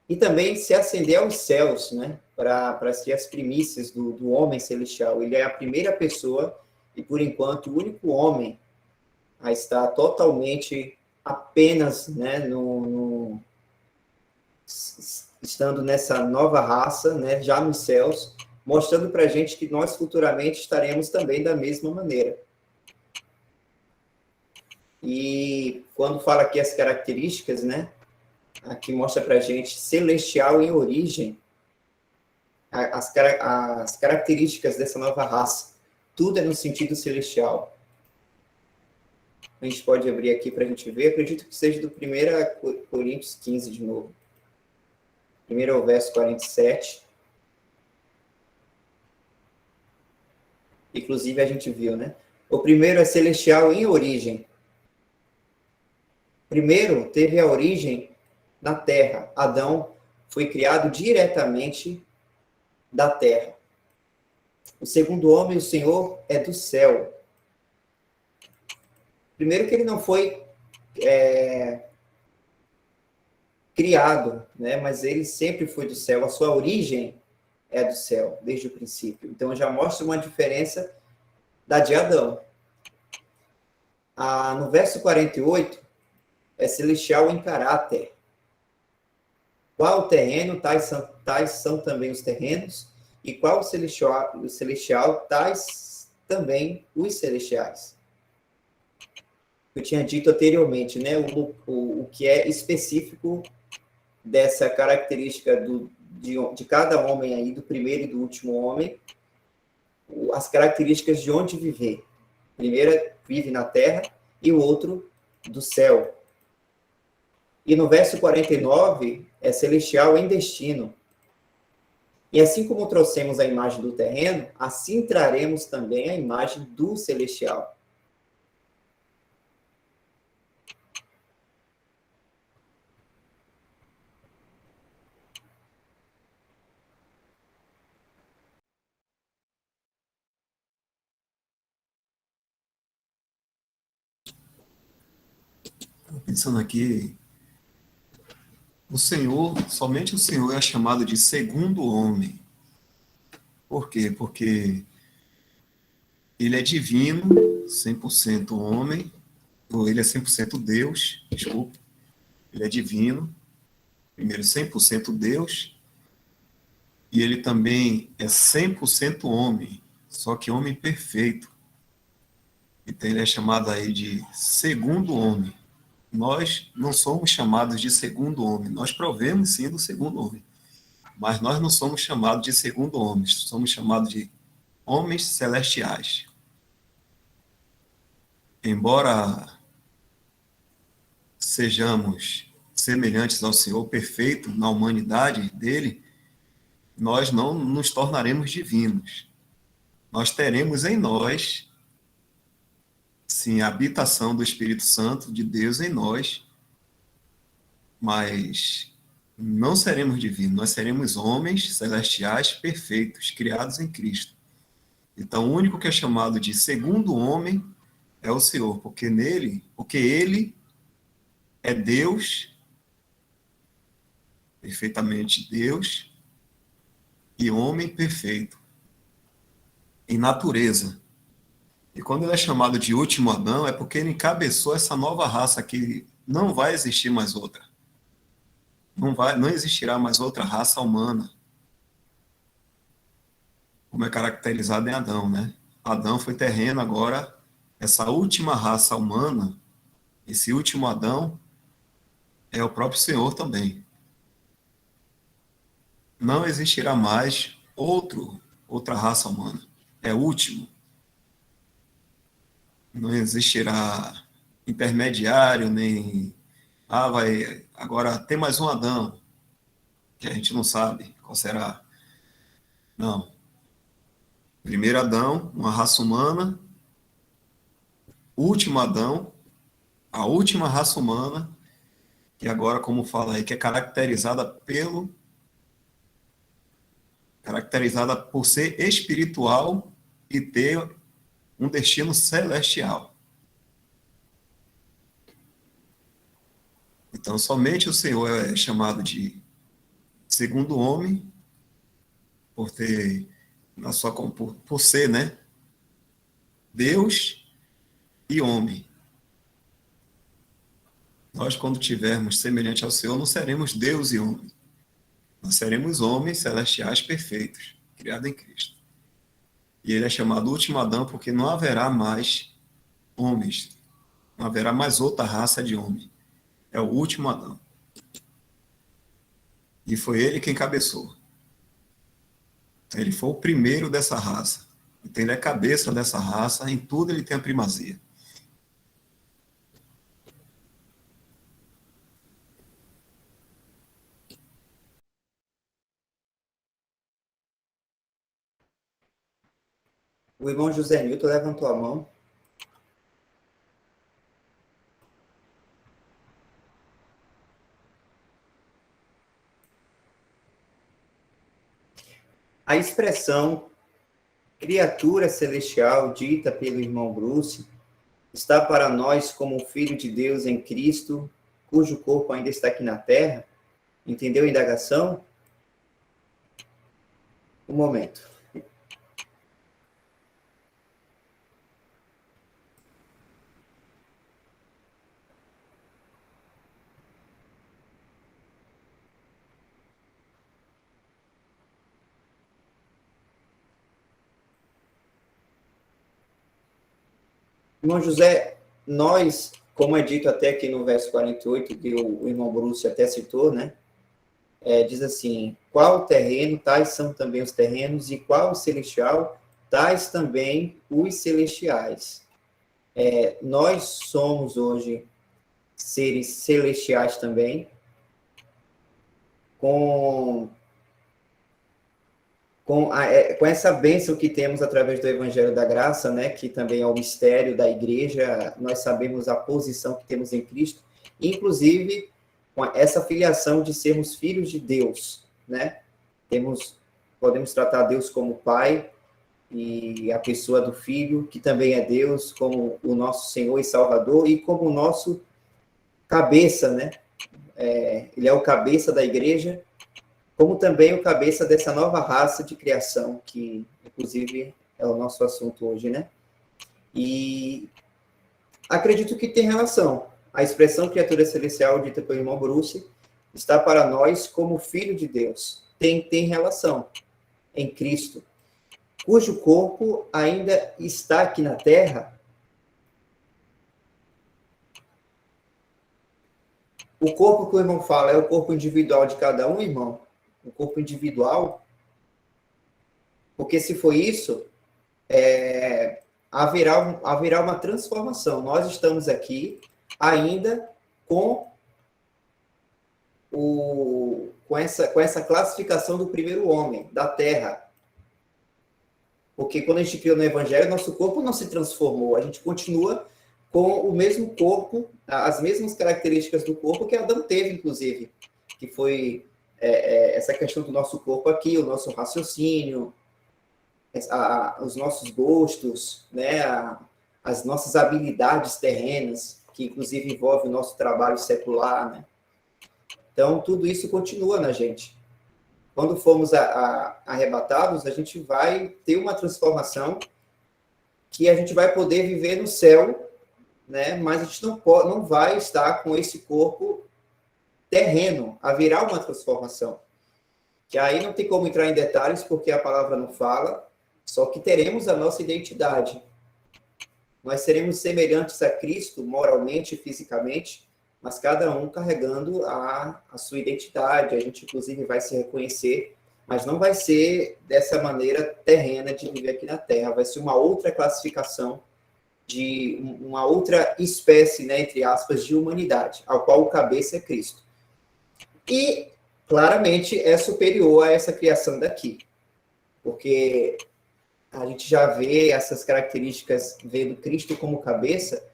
e também se ascender aos céus, né, para ser as primícias do homem celestial. Ele é a primeira pessoa e, por enquanto, o único homem a estar totalmente apenas, né, estando nessa nova raça, né, já nos céus, mostrando para a gente que nós futuramente estaremos também da mesma maneira. E quando fala aqui as características, né, aqui mostra para a gente celestial em origem, as características dessa nova raça. Tudo é no sentido celestial. A gente pode abrir aqui para a gente ver. Acredito que seja do 1 Coríntios 15 de novo. Primeiro ao verso 47. Inclusive a gente viu, né? O primeiro é celestial em origem. Primeiro teve a origem na terra. Adão foi criado diretamente da terra. O segundo homem, o Senhor, é do céu. Primeiro que ele não foi criado, né? Mas ele sempre foi do céu. A sua origem é do céu, desde o princípio. Então já mostra uma diferença da de Adão. No verso 48, é celestial em caráter. Qual o terreno, tais são também os terrenos, e qual o celestial, tais também os celestiais. Eu tinha dito anteriormente, né, o que é específico dessa característica de cada homem aí, do primeiro e do último homem, as características de onde viver. O primeiro vive na terra e o outro do céu. E no verso 49, é celestial em destino. E assim como trouxemos a imagem do terreno, assim traremos também a imagem do celestial. Pensando aqui, o Senhor, somente o Senhor é chamado de segundo homem. Por quê? Porque ele é divino, 100% homem, ou ele é 100% Deus, desculpa. Ele é divino, primeiro 100% Deus, e ele também é 100% homem, só que homem perfeito. Então ele é chamado aí de segundo homem. Nós não somos chamados de segundo homem, nós provemos sim do segundo homem, mas nós não somos chamados de segundo homens, somos chamados de homens celestiais. Embora sejamos semelhantes ao Senhor, perfeito na humanidade dele, nós não nos tornaremos divinos. Nós teremos em nós, sim, a habitação do Espírito Santo de Deus em nós, mas não seremos divinos, nós seremos homens celestiais perfeitos, criados em Cristo. Então, o único que é chamado de segundo homem é o Senhor, porque ele é Deus, perfeitamente Deus, e homem perfeito, em natureza. E quando ele é chamado de último Adão, é porque ele encabeçou essa nova raça que não vai existir mais outra. Não existirá mais outra raça humana, como é caracterizado em Adão, né? Adão foi terreno, agora essa última raça humana, esse último Adão, é o próprio Senhor também. Não existirá mais outra raça humana. É o último. Não existirá intermediário, nem... agora tem mais um Adão, que a gente não sabe qual será. Não. Primeiro Adão, uma raça humana. Último Adão, a última raça humana, que agora, como fala aí, que é caracterizada por ser espiritual e ter um destino celestial. Então, somente o Senhor é chamado de segundo homem, por ser, né, Deus e homem. Nós, quando tivermos semelhante ao Senhor, não seremos Deus e homem. Nós seremos homens celestiais perfeitos, criados em Cristo. E ele é chamado último Adão porque não haverá mais homens. Não haverá mais outra raça de homem. É o último Adão. E foi ele quem cabeçou. Ele foi o primeiro dessa raça. Então ele é cabeça dessa raça, em tudo ele tem a primazia. O irmão José Nilton levantou a mão. A expressão criatura celestial, dita pelo irmão Bruce, está para nós como um filho de Deus em Cristo, cujo corpo ainda está aqui na terra. Entendeu a indagação? Um momento. Irmão José, nós, como é dito até aqui no verso 48, que o irmão Bruce até citou, né? Diz assim, qual terreno, tais são também os terrenos, e qual o celestial, tais também os celestiais. Nós somos hoje seres celestiais também, com essa bênção que temos através do Evangelho da Graça, né, que também é o mistério da igreja, nós sabemos a posição que temos em Cristo, inclusive com essa filiação de sermos filhos de Deus, né? Podemos tratar Deus como Pai e a pessoa do Filho, que também é Deus, como o nosso Senhor e Salvador e como o nosso cabeça, né? Ele é o cabeça da igreja como também o cabeça dessa nova raça de criação, que, inclusive, é o nosso assunto hoje, né? E acredito que tem relação. A expressão criatura celestial, dita pelo irmão Bruce, está para nós como filho de Deus. Tem relação em Cristo, cujo corpo ainda está aqui na Terra. O corpo que o irmão fala é o corpo individual de cada um, irmão? O corpo individual? Porque se for isso, haverá uma transformação. Nós estamos aqui ainda com essa classificação do primeiro homem, da terra. Porque quando a gente criou no Evangelho, nosso corpo não se transformou, a gente continua com o mesmo corpo, as mesmas características do corpo que Adão teve, inclusive, que foi essa questão do nosso corpo aqui, o nosso raciocínio, os nossos gostos, né, as nossas habilidades terrenas, que inclusive envolve o nosso trabalho secular, né? Então, tudo isso continua na gente. Quando formos arrebatados, a gente vai ter uma transformação que a gente vai poder viver no céu, né? Mas a gente não vai estar com esse corpo terreno. Haverá uma transformação. Que aí não tem como entrar em detalhes, porque a palavra não fala, só que teremos a nossa identidade. Nós seremos semelhantes a Cristo, moralmente e fisicamente, mas cada um carregando a sua identidade. A gente, inclusive, vai se reconhecer, mas não vai ser dessa maneira terrena de viver aqui na Terra. Vai ser uma outra classificação, de uma outra espécie, né, entre aspas, de humanidade, ao qual o cabeça é Cristo. E, claramente, é superior a essa criação daqui. Porque a gente já vê essas características, vendo Cristo como cabeça,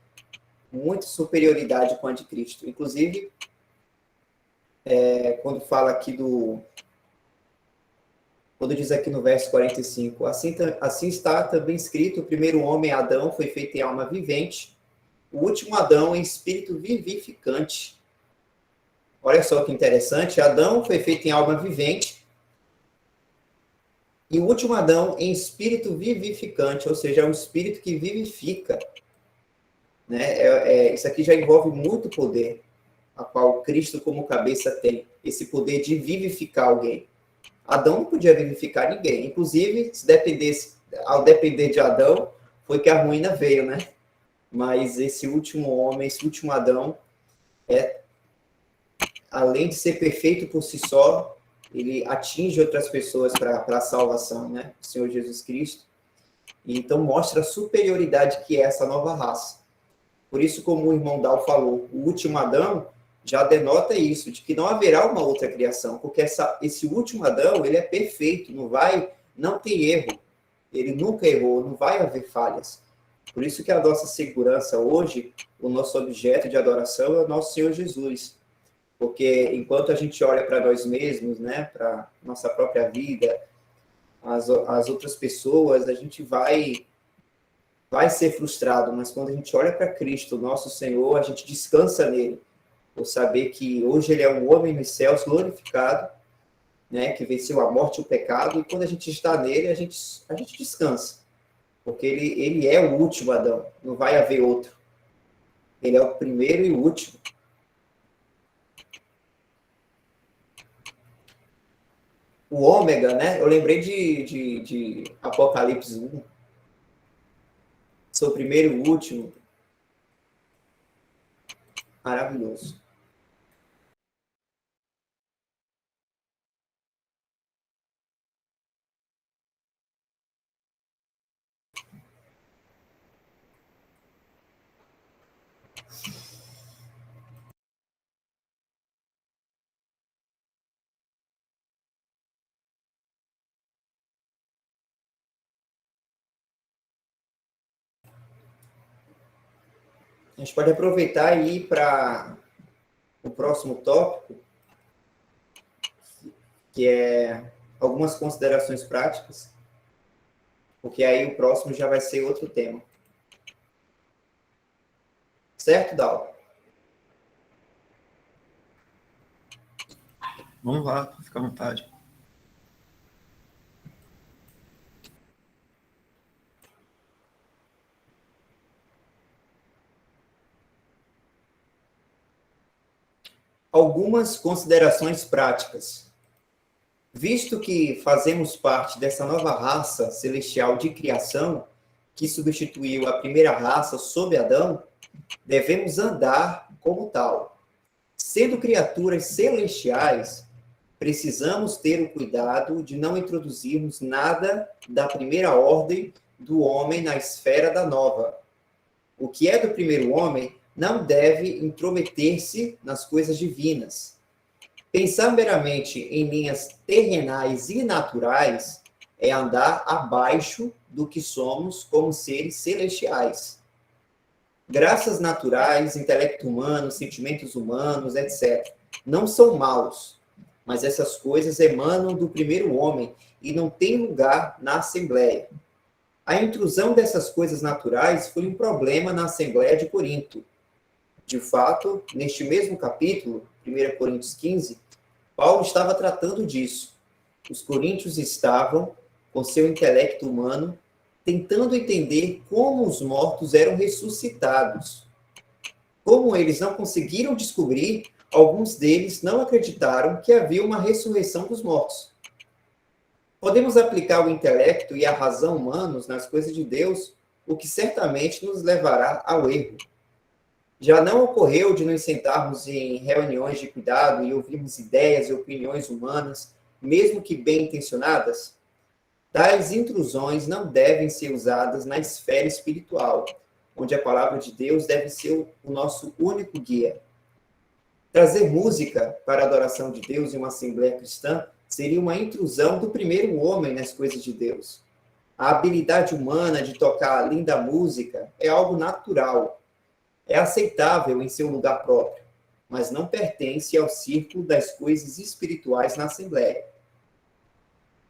muita superioridade com a de Cristo. Inclusive, quando fala aqui quando diz aqui no verso 45, assim está também escrito, o primeiro homem, Adão, foi feito em alma vivente, o último Adão em espírito vivificante. Olha só que interessante, Adão foi feito em alma vivente, e o último Adão em espírito vivificante, ou seja, é um espírito que vivifica. Né? Isso aqui já envolve muito poder, a qual Cristo como cabeça tem, esse poder de vivificar alguém. Adão não podia vivificar ninguém, inclusive, ao depender de Adão, foi que a ruína veio, né? Mas esse último homem, esse último Adão, além de ser perfeito por si só, ele atinge outras pessoas para a salvação, né? O Senhor Jesus Cristo. E então mostra a superioridade que é essa nova raça. Por isso, como o irmão Dal falou, o último Adão já denota isso, de que não haverá uma outra criação, porque esse último Adão, ele é perfeito, não tem erro, ele nunca errou, não vai haver falhas. Por isso que a nossa segurança hoje, o nosso objeto de adoração é o nosso Senhor Jesus. Porque enquanto a gente olha para nós mesmos, né, para nossa própria vida, as outras pessoas, a gente vai ser frustrado, mas quando a gente olha para Cristo, nosso Senhor, a gente descansa nele, por saber que hoje ele é um homem nos céus glorificado, né, que venceu a morte e o pecado, e quando a gente está nele, a gente descansa, porque ele é o último Adão, não vai haver outro. Ele é o primeiro e o último. O ômega, né? Eu lembrei de Apocalipse 1. Sou o primeiro e o último. Maravilhoso. A gente pode aproveitar e ir para o próximo tópico, que é algumas considerações práticas, porque aí o próximo já vai ser outro tema. Certo, Dal? Vamos lá, fica à vontade. Algumas considerações práticas. Visto que fazemos parte dessa nova raça celestial de criação, que substituiu a primeira raça sob Adão, devemos andar como tal. Sendo criaturas celestiais, precisamos ter o cuidado de não introduzirmos nada da primeira ordem do homem na esfera da nova. O que é do primeiro homem não deve intrometer-se nas coisas divinas. Pensar meramente em linhas terrenais e naturais é andar abaixo do que somos como seres celestiais. Graças naturais, intelecto humano, sentimentos humanos, etc., não são maus, mas essas coisas emanam do primeiro homem e não têm lugar na Assembleia. A intrusão dessas coisas naturais foi um problema na Assembleia de Corinto. De fato, neste mesmo capítulo, 1 Coríntios 15, Paulo estava tratando disso. Os coríntios estavam, com seu intelecto humano, tentando entender como os mortos eram ressuscitados. Como eles não conseguiram descobrir, alguns deles não acreditaram que havia uma ressurreição dos mortos. Podemos aplicar o intelecto e a razão humanos nas coisas de Deus, o que certamente nos levará ao erro. Já não ocorreu de nos sentarmos em reuniões de cuidado e ouvirmos ideias e opiniões humanas, mesmo que bem intencionadas? Tais intrusões não devem ser usadas na esfera espiritual, onde a palavra de Deus deve ser o nosso único guia. Trazer música para a adoração de Deus em uma assembleia cristã seria uma intrusão do primeiro homem nas coisas de Deus. A habilidade humana de tocar a linda música é algo natural, é aceitável em seu lugar próprio, mas não pertence ao círculo das coisas espirituais na Assembleia.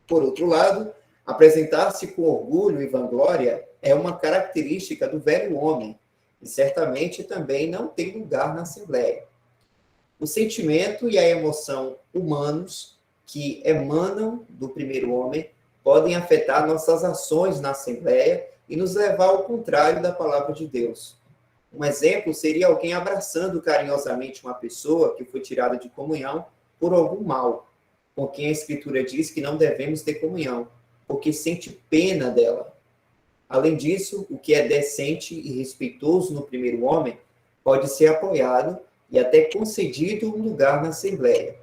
Por outro lado, apresentar-se com orgulho e vanglória é uma característica do velho homem, e certamente também não tem lugar na Assembleia. O sentimento e a emoção humanos que emanam do primeiro homem podem afetar nossas ações na Assembleia e nos levar ao contrário da palavra de Deus. Um exemplo seria alguém abraçando carinhosamente uma pessoa que foi tirada de comunhão por algum mal, com quem a Escritura diz que não devemos ter comunhão, porque sente pena dela. Além disso, o que é decente e respeitoso no primeiro homem pode ser apoiado e até concedido um lugar na Assembleia.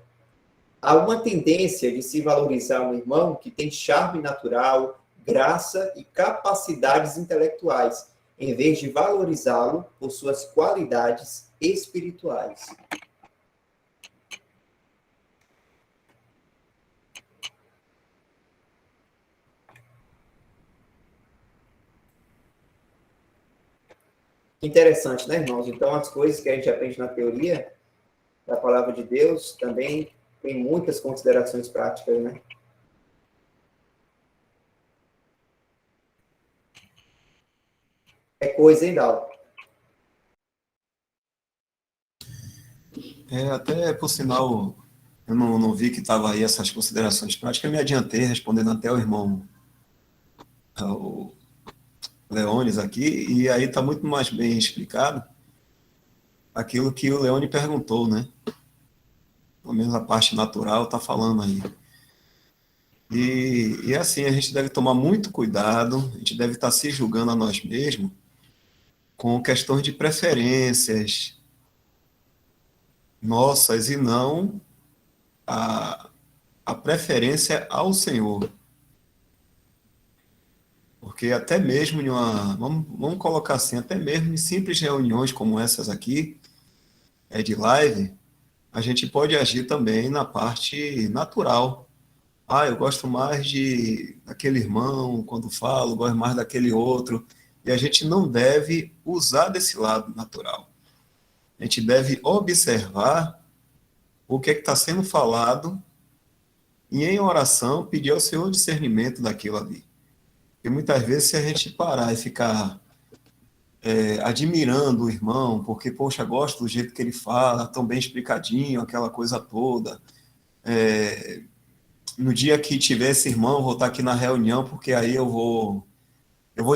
Há uma tendência de se valorizar um irmão que tem charme natural, graça e capacidades intelectuais, em vez de valorizá-lo por suas qualidades espirituais. Interessante, né, irmãos? Então, as coisas que a gente aprende na teoria da palavra de Deus também tem muitas considerações práticas, né? É coisa, hein, Dal? Até, por sinal, eu não vi que estava aí essas considerações práticas, eu me adiantei respondendo até o irmão o Leones aqui, e aí está muito mais bem explicado aquilo que o Leone perguntou, né? Pelo menos a parte natural está falando aí. E assim, a gente deve tomar muito cuidado, a gente deve estar se julgando a nós mesmos com questões de preferências nossas e não a preferência ao Senhor. Porque até mesmo em vamos colocar assim, até mesmo em simples reuniões como essas aqui, de live, a gente pode agir também na parte natural. Eu gosto mais daquele irmão quando falo, gosto mais daquele outro. E a gente não deve usar desse lado natural. A gente deve observar o que está sendo falado e, em oração, pedir ao Senhor discernimento daquilo ali. Porque muitas vezes, se a gente parar e ficar admirando o irmão, porque, poxa, gosto do jeito que ele fala, tão bem explicadinho, aquela coisa toda, no dia que tiver esse irmão, eu vou estar aqui na reunião, porque aí eu vou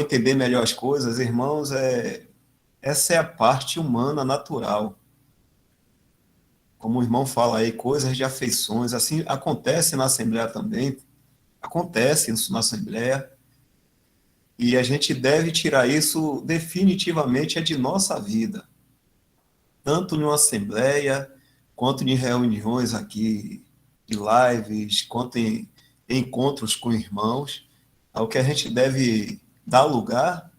entender melhor as coisas. Irmãos, essa é a parte humana natural. Como o irmão fala aí, coisas de afeições, assim acontece na Assembleia também, acontece isso na Assembleia, e a gente deve tirar isso definitivamente de nossa vida, tanto em uma Assembleia, quanto em reuniões aqui, de lives, quanto em encontros com irmãos. Ao que a gente deve dar lugar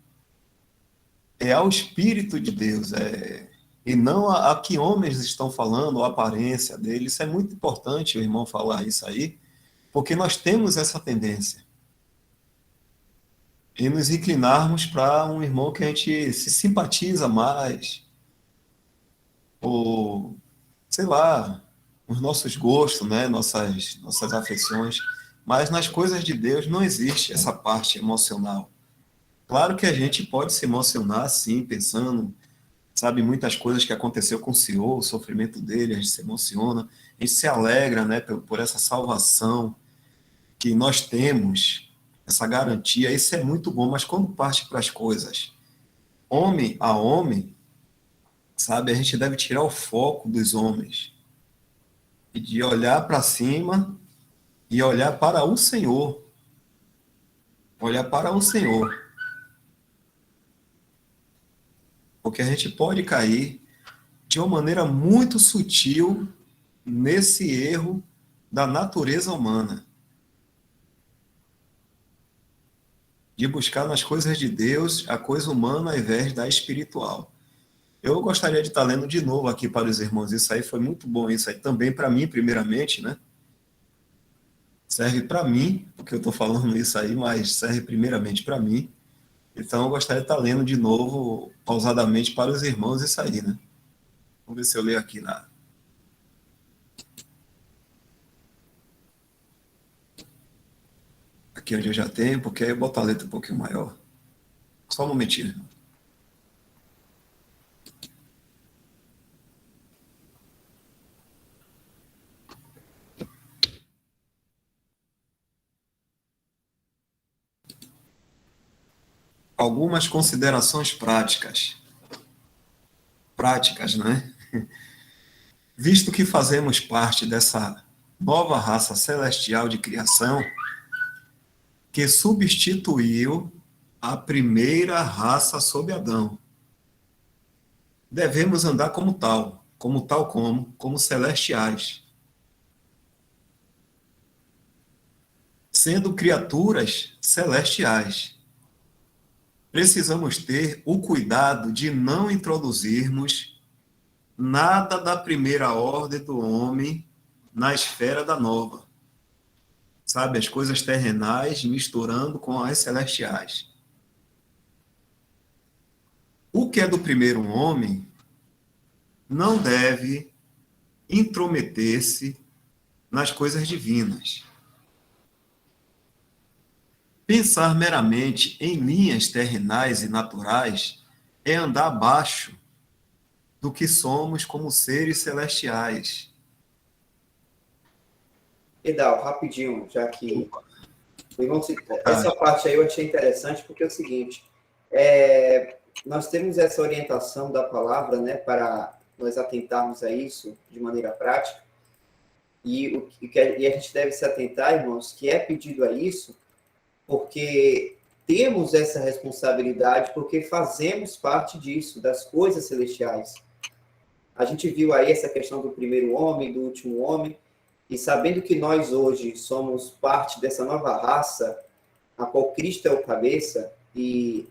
é ao Espírito de Deus, e não a que homens estão falando, a aparência dele. Isso é muito importante o irmão falar isso aí, porque nós temos essa tendência. E nos inclinarmos para um irmão que a gente se simpatiza mais, ou, sei lá, os nossos gostos, né? Nossas afeições. Mas nas coisas de Deus não existe essa parte emocional. Claro que a gente pode se emocionar, sim, pensando, sabe, muitas coisas que aconteceu com o Senhor, o sofrimento dele, a gente se emociona, a gente se alegra, né, por essa salvação que nós temos, essa garantia, isso é muito bom, mas quando parte para as coisas, homem a homem, sabe, a gente deve tirar o foco dos homens e de olhar para cima e olhar para o Senhor, olhar para o Senhor, porque a gente pode cair de uma maneira muito sutil nesse erro da natureza humana, de buscar nas coisas de Deus a coisa humana ao invés da espiritual. Eu gostaria de estar lendo de novo aqui para os irmãos, isso aí foi muito bom, isso aí também para mim, primeiramente, né? Serve para mim, porque eu estou falando isso aí, mas serve primeiramente para mim. Então eu gostaria de estar lendo de novo, pausadamente, para os irmãos isso aí, né? Vamos ver se eu leio aqui na... Aqui onde eu já tenho, porque aí eu boto a letra um pouquinho maior. Só um momentinho. Algumas considerações práticas. Práticas, né? Visto que fazemos parte dessa nova raça celestial de criação, que substituiu a primeira raça sob Adão. Devemos andar como celestiais, sendo criaturas celestiais. Precisamos ter o cuidado de não introduzirmos nada da primeira ordem do homem na esfera da nova. Sabe, as coisas terrenais misturando com as celestiais. O que é do primeiro homem não deve intrometer-se nas coisas divinas. Pensar meramente em linhas terrenais e naturais é andar abaixo do que somos como seres celestiais. Edal, rapidinho, já que essa parte aí eu achei interessante, porque é o seguinte, nós temos essa orientação da palavra, né, para nós atentarmos a isso de maneira prática, e a gente deve se atentar, irmãos, que é pedido a isso, porque temos essa responsabilidade, porque fazemos parte disso, das coisas celestiais. A gente viu aí essa questão do primeiro homem, do último homem, e sabendo que nós hoje somos parte dessa nova raça, a qual Cristo é o cabeça, e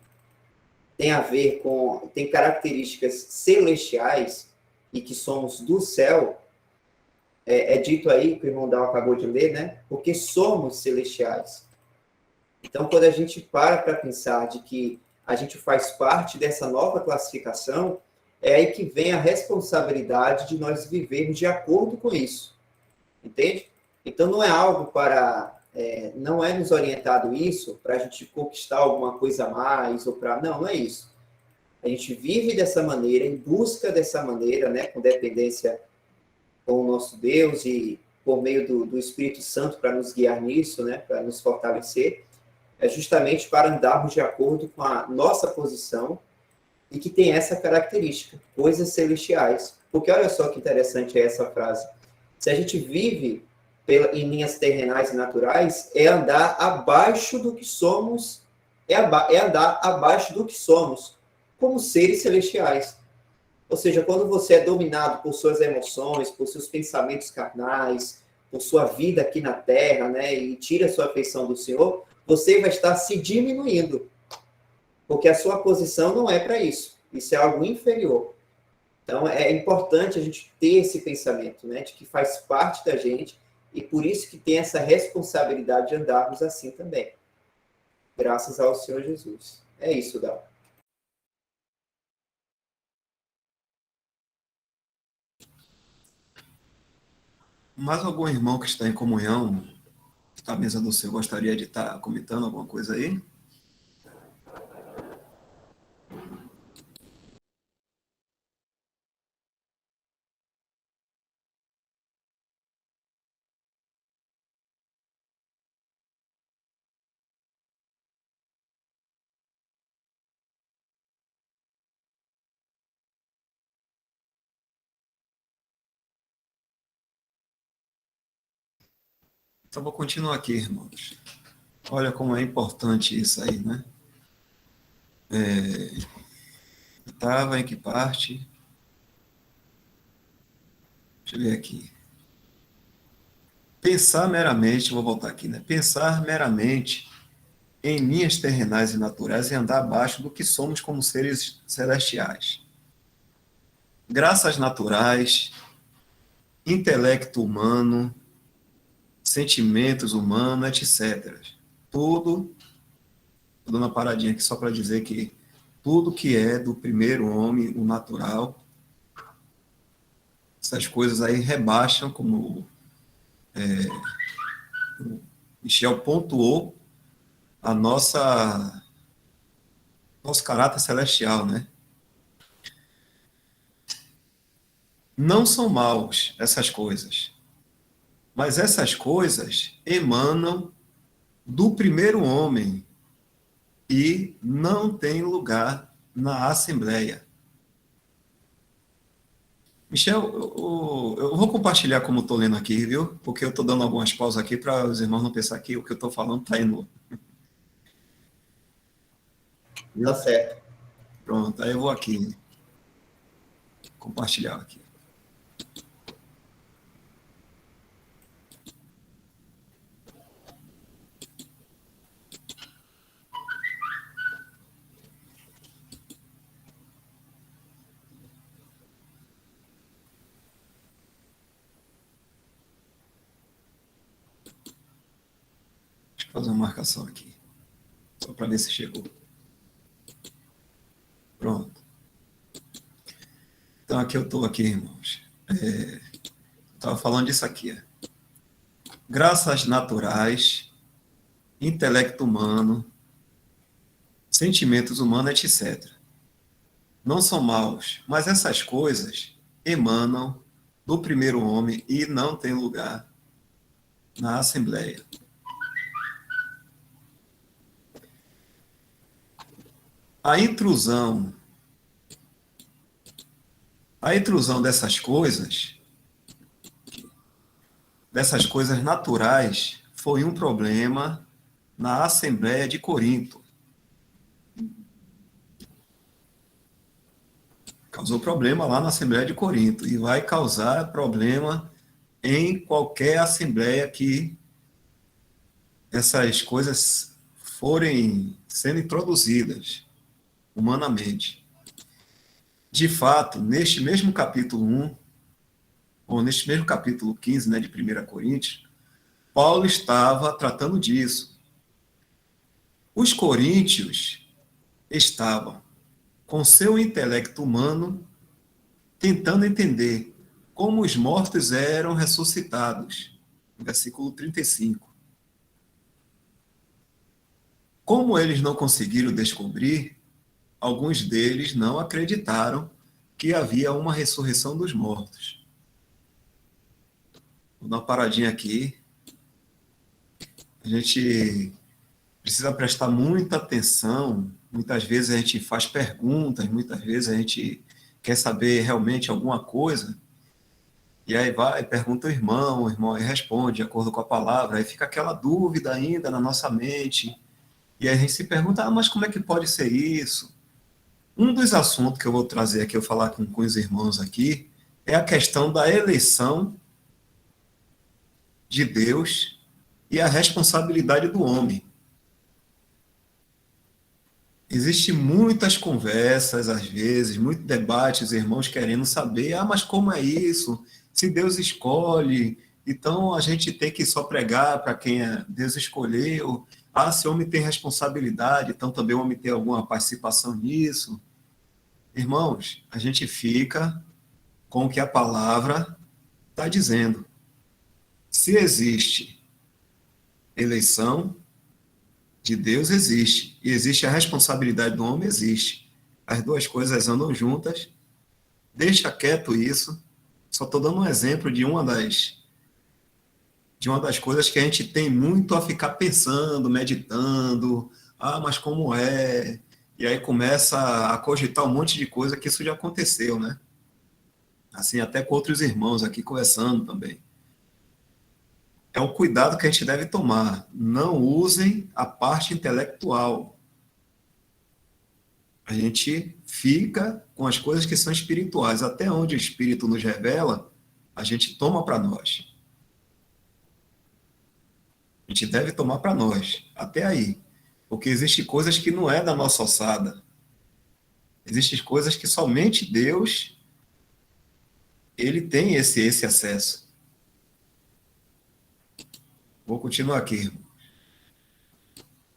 tem características celestiais, e que somos do céu, é dito aí, que o irmão Dal acabou de ler, né? Porque somos celestiais. Então, quando a gente para pensar de que a gente faz parte dessa nova classificação, é aí que vem a responsabilidade de nós vivermos de acordo com isso. Entende? Então, não é algo para... não é nos orientado isso para a gente conquistar alguma coisa a mais, ou para... Não é isso. A gente vive dessa maneira, em busca dessa maneira, né, com dependência com o nosso Deus e por meio do Espírito Santo para nos guiar nisso, né, para nos fortalecer, é justamente para andarmos de acordo com a nossa posição e que tem essa característica, coisas celestiais. Porque olha só que interessante é essa frase. Se a gente vive em linhas terrenais e naturais, é andar abaixo do que somos, é andar abaixo do que somos, como seres celestiais. Ou seja, quando você é dominado por suas emoções, por seus pensamentos carnais, por sua vida aqui na Terra, né, e tira a sua afeição do Senhor, você vai estar se diminuindo, porque a sua posição não é para isso. Isso é algo inferior. Então, é importante a gente ter esse pensamento, né, de que faz parte da gente e por isso que tem essa responsabilidade de andarmos assim também. Graças ao Senhor Jesus. É isso, Dal. Mais algum irmão que está em comunhão, que está à mesa do Senhor, gostaria de estar comentando alguma coisa aí? Então, vou continuar aqui, irmãos. Olha como é importante isso aí, né? Estava em que parte? Deixa eu ver aqui. Pensar meramente, vou voltar aqui, né? Pensar meramente em linhas terrenais e naturais e andar abaixo do que somos como seres celestiais. Graças naturais, intelecto humano, sentimentos humanos, etc. Tudo, estou dando uma paradinha aqui só para dizer que tudo que é do primeiro homem, o natural, essas coisas aí rebaixam, como o Michel pontuou, a nosso caráter celestial, né? Não são maus essas coisas, mas essas coisas emanam do primeiro homem e não tem lugar na Assembleia. Michel, eu vou compartilhar como estou lendo aqui, viu? Porque eu estou dando algumas pausas aqui para os irmãos não pensar que o que eu estou falando está indo. Tá certo. Pronto, aí eu vou aqui compartilhar aqui. Deixa eu fazer uma marcação aqui, só para ver se chegou. Pronto. Então, aqui eu estou aqui, irmãos. Estava falando disso aqui. Graças naturais, intelecto humano, sentimentos humanos, etc. Não são maus, mas essas coisas emanam do primeiro homem e não tem lugar na Assembleia. A intrusão dessas coisas naturais, foi um problema na Assembleia de Corinto. Causou problema lá na Assembleia de Corinto e vai causar problema em qualquer assembleia que essas coisas forem sendo introduzidas humanamente. De fato, neste mesmo capítulo 1, ou neste mesmo capítulo 15, né, de 1 Coríntios, Paulo estava tratando disso. Os coríntios estavam com seu intelecto humano tentando entender como os mortos eram ressuscitados. Versículo 35. Como eles não conseguiram descobrir, alguns deles não acreditaram que havia uma ressurreição dos mortos. Vou dar uma paradinha aqui. A gente precisa prestar muita atenção. Muitas vezes a gente faz perguntas, muitas vezes a gente quer saber realmente alguma coisa, e aí vai, pergunta o irmão aí responde de acordo com a palavra, aí fica aquela dúvida ainda na nossa mente, e aí a gente se pergunta, mas como é que pode ser isso? Um dos assuntos que eu vou trazer aqui, eu falar com os irmãos aqui, é a questão da eleição de Deus e a responsabilidade do homem. Existem muitas conversas, às vezes, muitos debates, irmãos querendo saber, mas como é isso? Se Deus escolhe, então a gente tem que só pregar para quem Deus escolheu. Se o homem tem responsabilidade, então também o homem tem alguma participação nisso. Irmãos, a gente fica com o que a palavra está dizendo. Se existe eleição de Deus, existe. E existe a responsabilidade do homem, existe. As duas coisas andam juntas. Deixa quieto isso. Só estou dando um exemplo de uma das coisas que a gente tem muito a ficar pensando, meditando. Mas como é? E aí começa a cogitar um monte de coisa que isso já aconteceu, né? Assim, até com outros irmãos aqui conversando também. É um cuidado que a gente deve tomar. Não usem a parte intelectual. A gente fica com as coisas que são espirituais. Até onde o Espírito nos revela, a gente toma para nós. A gente deve tomar para nós. Até aí. Porque existem coisas que não é da nossa ossada. Existem coisas que somente Deus, ele tem esse acesso. Vou continuar aqui.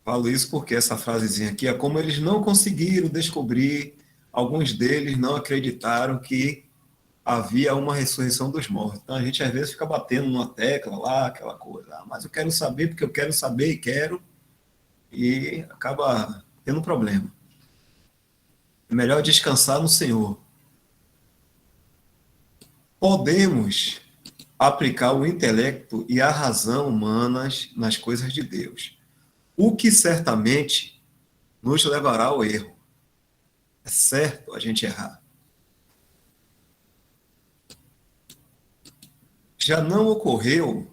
Falo isso porque essa frasezinha aqui é como eles não conseguiram descobrir, alguns deles não acreditaram que havia uma ressurreição dos mortos. Então a gente às vezes fica batendo numa tecla lá, aquela coisa. Mas eu quero saber porque eu quero saber e quero, e acaba tendo problema. É melhor descansar no Senhor. Podemos aplicar o intelecto e a razão humanas nas coisas de Deus, o que certamente nos levará ao erro. É certo a gente errar. Já não ocorreu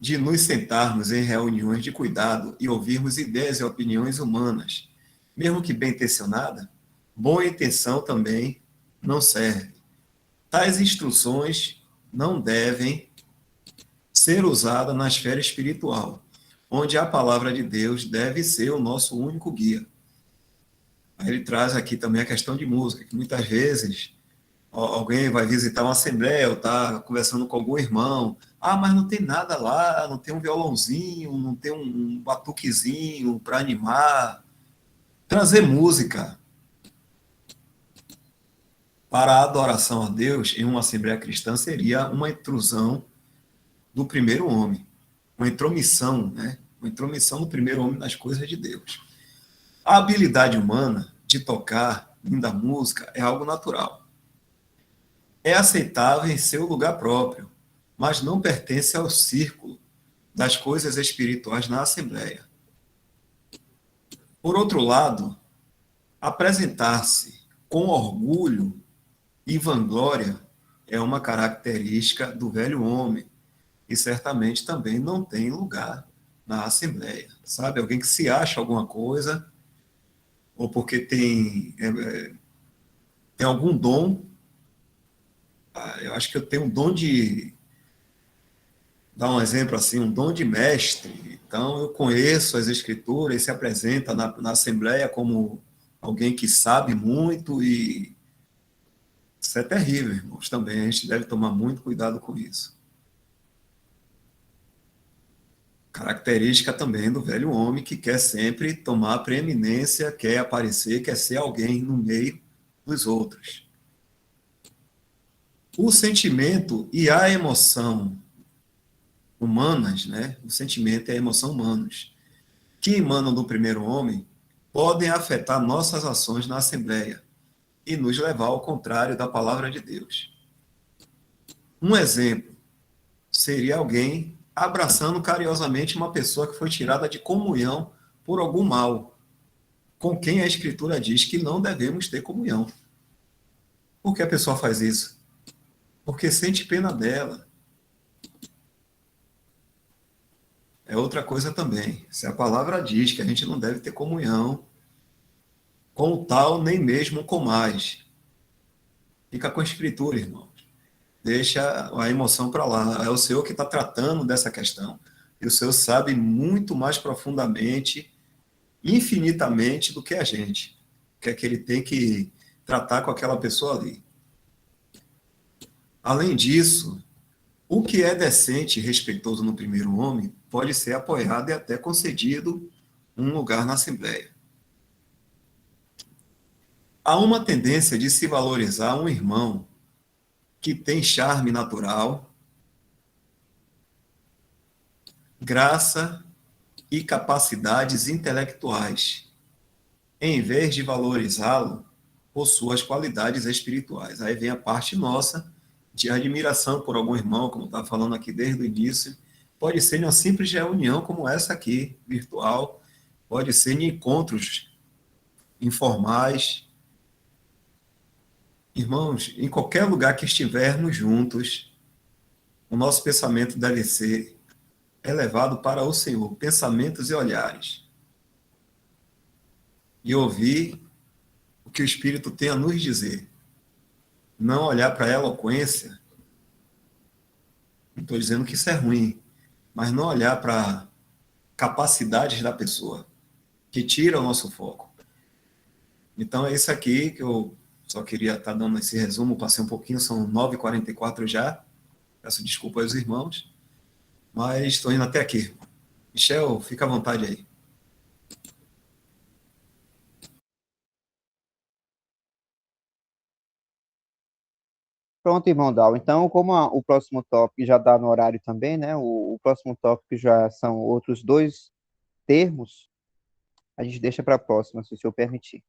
de nos sentarmos em reuniões de cuidado e ouvirmos ideias e opiniões humanas, mesmo que bem intencionada, boa intenção também não serve. Tais instruções não devem ser usadas na esfera espiritual, onde a palavra de Deus deve ser o nosso único guia. Aí ele traz aqui também a questão de música, que muitas vezes alguém vai visitar uma assembleia ou está conversando com algum irmão, mas não tem nada lá, não tem um violãozinho, não tem um batuquezinho para animar. Trazer música para a adoração a Deus em uma assembleia cristã seria uma intrusão do primeiro homem, uma intromissão, né? Uma intromissão do primeiro homem nas coisas de Deus. A habilidade humana de tocar linda música é algo natural. É aceitável em seu lugar próprio, mas não pertence ao círculo das coisas espirituais na assembleia. Por outro lado, apresentar-se com orgulho e vanglória é uma característica do velho homem e certamente também não tem lugar na assembleia. Sabe, alguém que se acha alguma coisa ou porque tem algum dom. Eu acho que eu tenho um dom de, dar um exemplo assim, um dom de mestre. Então, eu conheço as escrituras e se apresenta na assembleia como alguém que sabe muito, e isso é terrível, irmãos, também. A gente deve tomar muito cuidado com isso. Característica também do velho homem, que quer sempre tomar preeminência, quer aparecer, quer ser alguém no meio dos outros. O sentimento e a emoção humanas, né? O sentimento e a emoção humanos, que emanam do primeiro homem, podem afetar nossas ações na Assembleia e nos levar ao contrário da palavra de Deus. Um exemplo: seria alguém abraçando carinhosamente uma pessoa que foi tirada de comunhão por algum mal, com quem a Escritura diz que não devemos ter comunhão. Por que a pessoa faz isso? Porque sente pena dela. É outra coisa também. Se a palavra diz que a gente não deve ter comunhão com o tal, nem mesmo com mais. Fica com a Escritura, irmãos. Deixa a emoção para lá. É o Senhor que está tratando dessa questão. E o Senhor sabe muito mais profundamente, infinitamente, do que a gente. O que é que ele tem que tratar com aquela pessoa ali. Além disso, o que é decente e respeitoso no primeiro homem pode ser apoiado e até concedido um lugar na Assembleia. Há uma tendência de se valorizar um irmão que tem charme natural, graça e capacidades intelectuais, em vez de valorizá-lo por suas qualidades espirituais. Aí vem a parte nossa de admiração por algum irmão, como estava falando aqui desde o início. Pode ser em uma simples reunião como essa aqui, virtual, pode ser em encontros informais. Irmãos, em qualquer lugar que estivermos juntos, o nosso pensamento deve ser elevado para o Senhor, pensamentos e olhares. E ouvir o que o Espírito tem a nos dizer. Não olhar para a eloquência, não estou dizendo que isso é ruim, mas não olhar para capacidades da pessoa, que tira o nosso foco. Então é isso aqui que eu só queria estar dando esse resumo, passei um pouquinho, são 9h44 já, peço desculpa aos irmãos, mas estou indo até aqui. Michel, fica à vontade aí. Pronto, irmão Dal. Então, como o próximo tópico já dá no horário também, né? O próximo tópico já são outros dois termos, a gente deixa para a próxima, se o senhor permitir.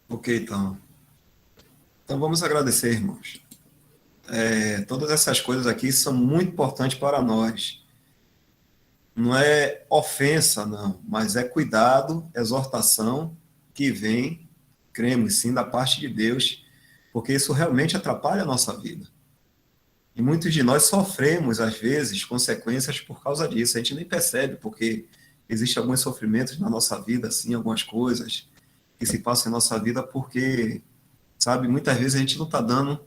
Ok, então. Então vamos agradecer, irmãos. Todas essas coisas aqui são muito importantes para nós. Não é ofensa, não, mas é cuidado, exortação que vem, cremos sim, da parte de Deus, porque isso realmente atrapalha a nossa vida. E muitos de nós sofremos, às vezes, consequências por causa disso. A gente nem percebe, porque existem alguns sofrimentos na nossa vida, assim, algumas coisas que se passam em nossa vida, porque, sabe, muitas vezes a gente não está dando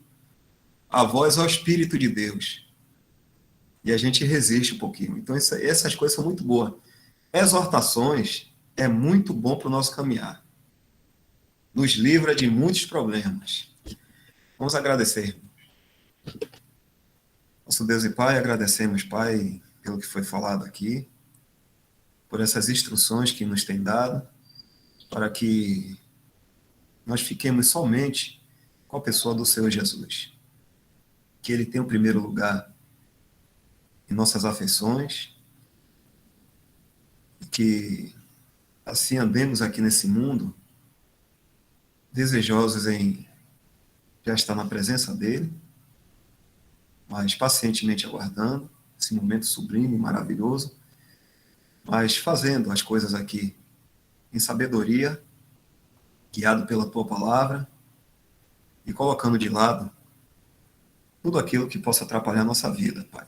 a voz ao Espírito de Deus. E a gente resiste um pouquinho. Então, essas coisas são muito boas. Exortações é muito bom para o nosso caminhar. Nos livra de muitos problemas. Vamos agradecer. Nosso Deus e Pai, agradecemos, Pai, pelo que foi falado aqui, por essas instruções que nos tem dado, para que nós fiquemos somente com a pessoa do Senhor Jesus. Que Ele tenha o primeiro lugar em nossas afeições, e que assim andemos aqui nesse mundo, desejosos em já estar na presença dEle, mas pacientemente aguardando esse momento sublime, maravilhoso, mas fazendo as coisas aqui em sabedoria, guiado pela Tua Palavra, e colocando de lado tudo aquilo que possa atrapalhar a nossa vida, Pai.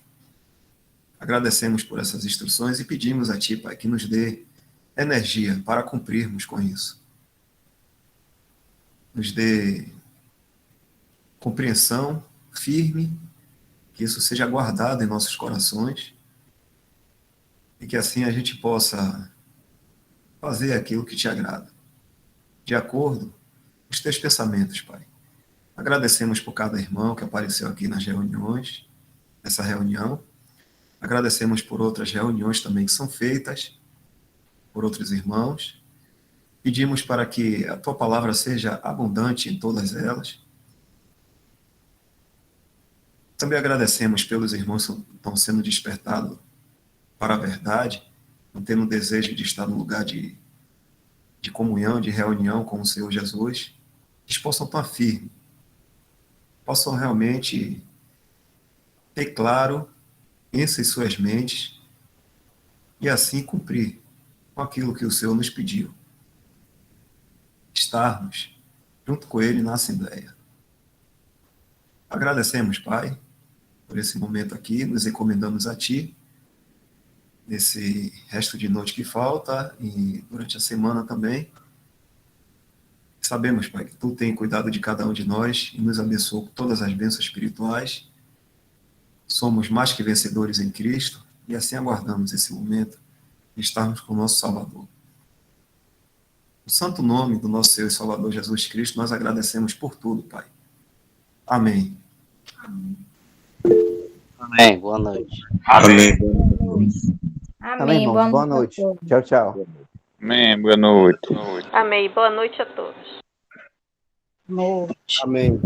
Agradecemos por essas instruções e pedimos a Ti, Pai, que nos dê energia para cumprirmos com isso. Nos dê compreensão firme, que isso seja guardado em nossos corações e que assim a gente possa fazer aquilo que Te agrada, de acordo com os Teus pensamentos, Pai. Agradecemos por cada irmão que apareceu aqui nas reuniões, nessa reunião. Agradecemos por outras reuniões também que são feitas por outros irmãos. Pedimos para que a Tua palavra seja abundante em todas elas. Também agradecemos pelos irmãos que estão sendo despertados para a verdade, não tendo desejo de estar no lugar de comunhão, de reunião com o Senhor Jesus, que eles possam estar firmes possam realmente ter claro isso em suas mentes e assim cumprir com aquilo que o Senhor nos pediu. Estarmos junto com Ele na Assembleia. Agradecemos, Pai, por esse momento aqui, nos encomendamos a Ti, nesse resto de noite que falta e durante a semana também. Sabemos, Pai, que Tu tem cuidado de cada um de nós e nos abençoou com todas as bênçãos espirituais. Somos mais que vencedores em Cristo e assim aguardamos esse momento de estarmos com o nosso Salvador. No santo nome do nosso Senhor e Salvador Jesus Cristo, nós agradecemos por tudo, Pai. Amém. Amém. Boa noite. Amém. Amém, irmãos. Boa noite. Tchau, tchau. Amém. Boa noite. Amém. Boa noite a todos. Noite. Amém.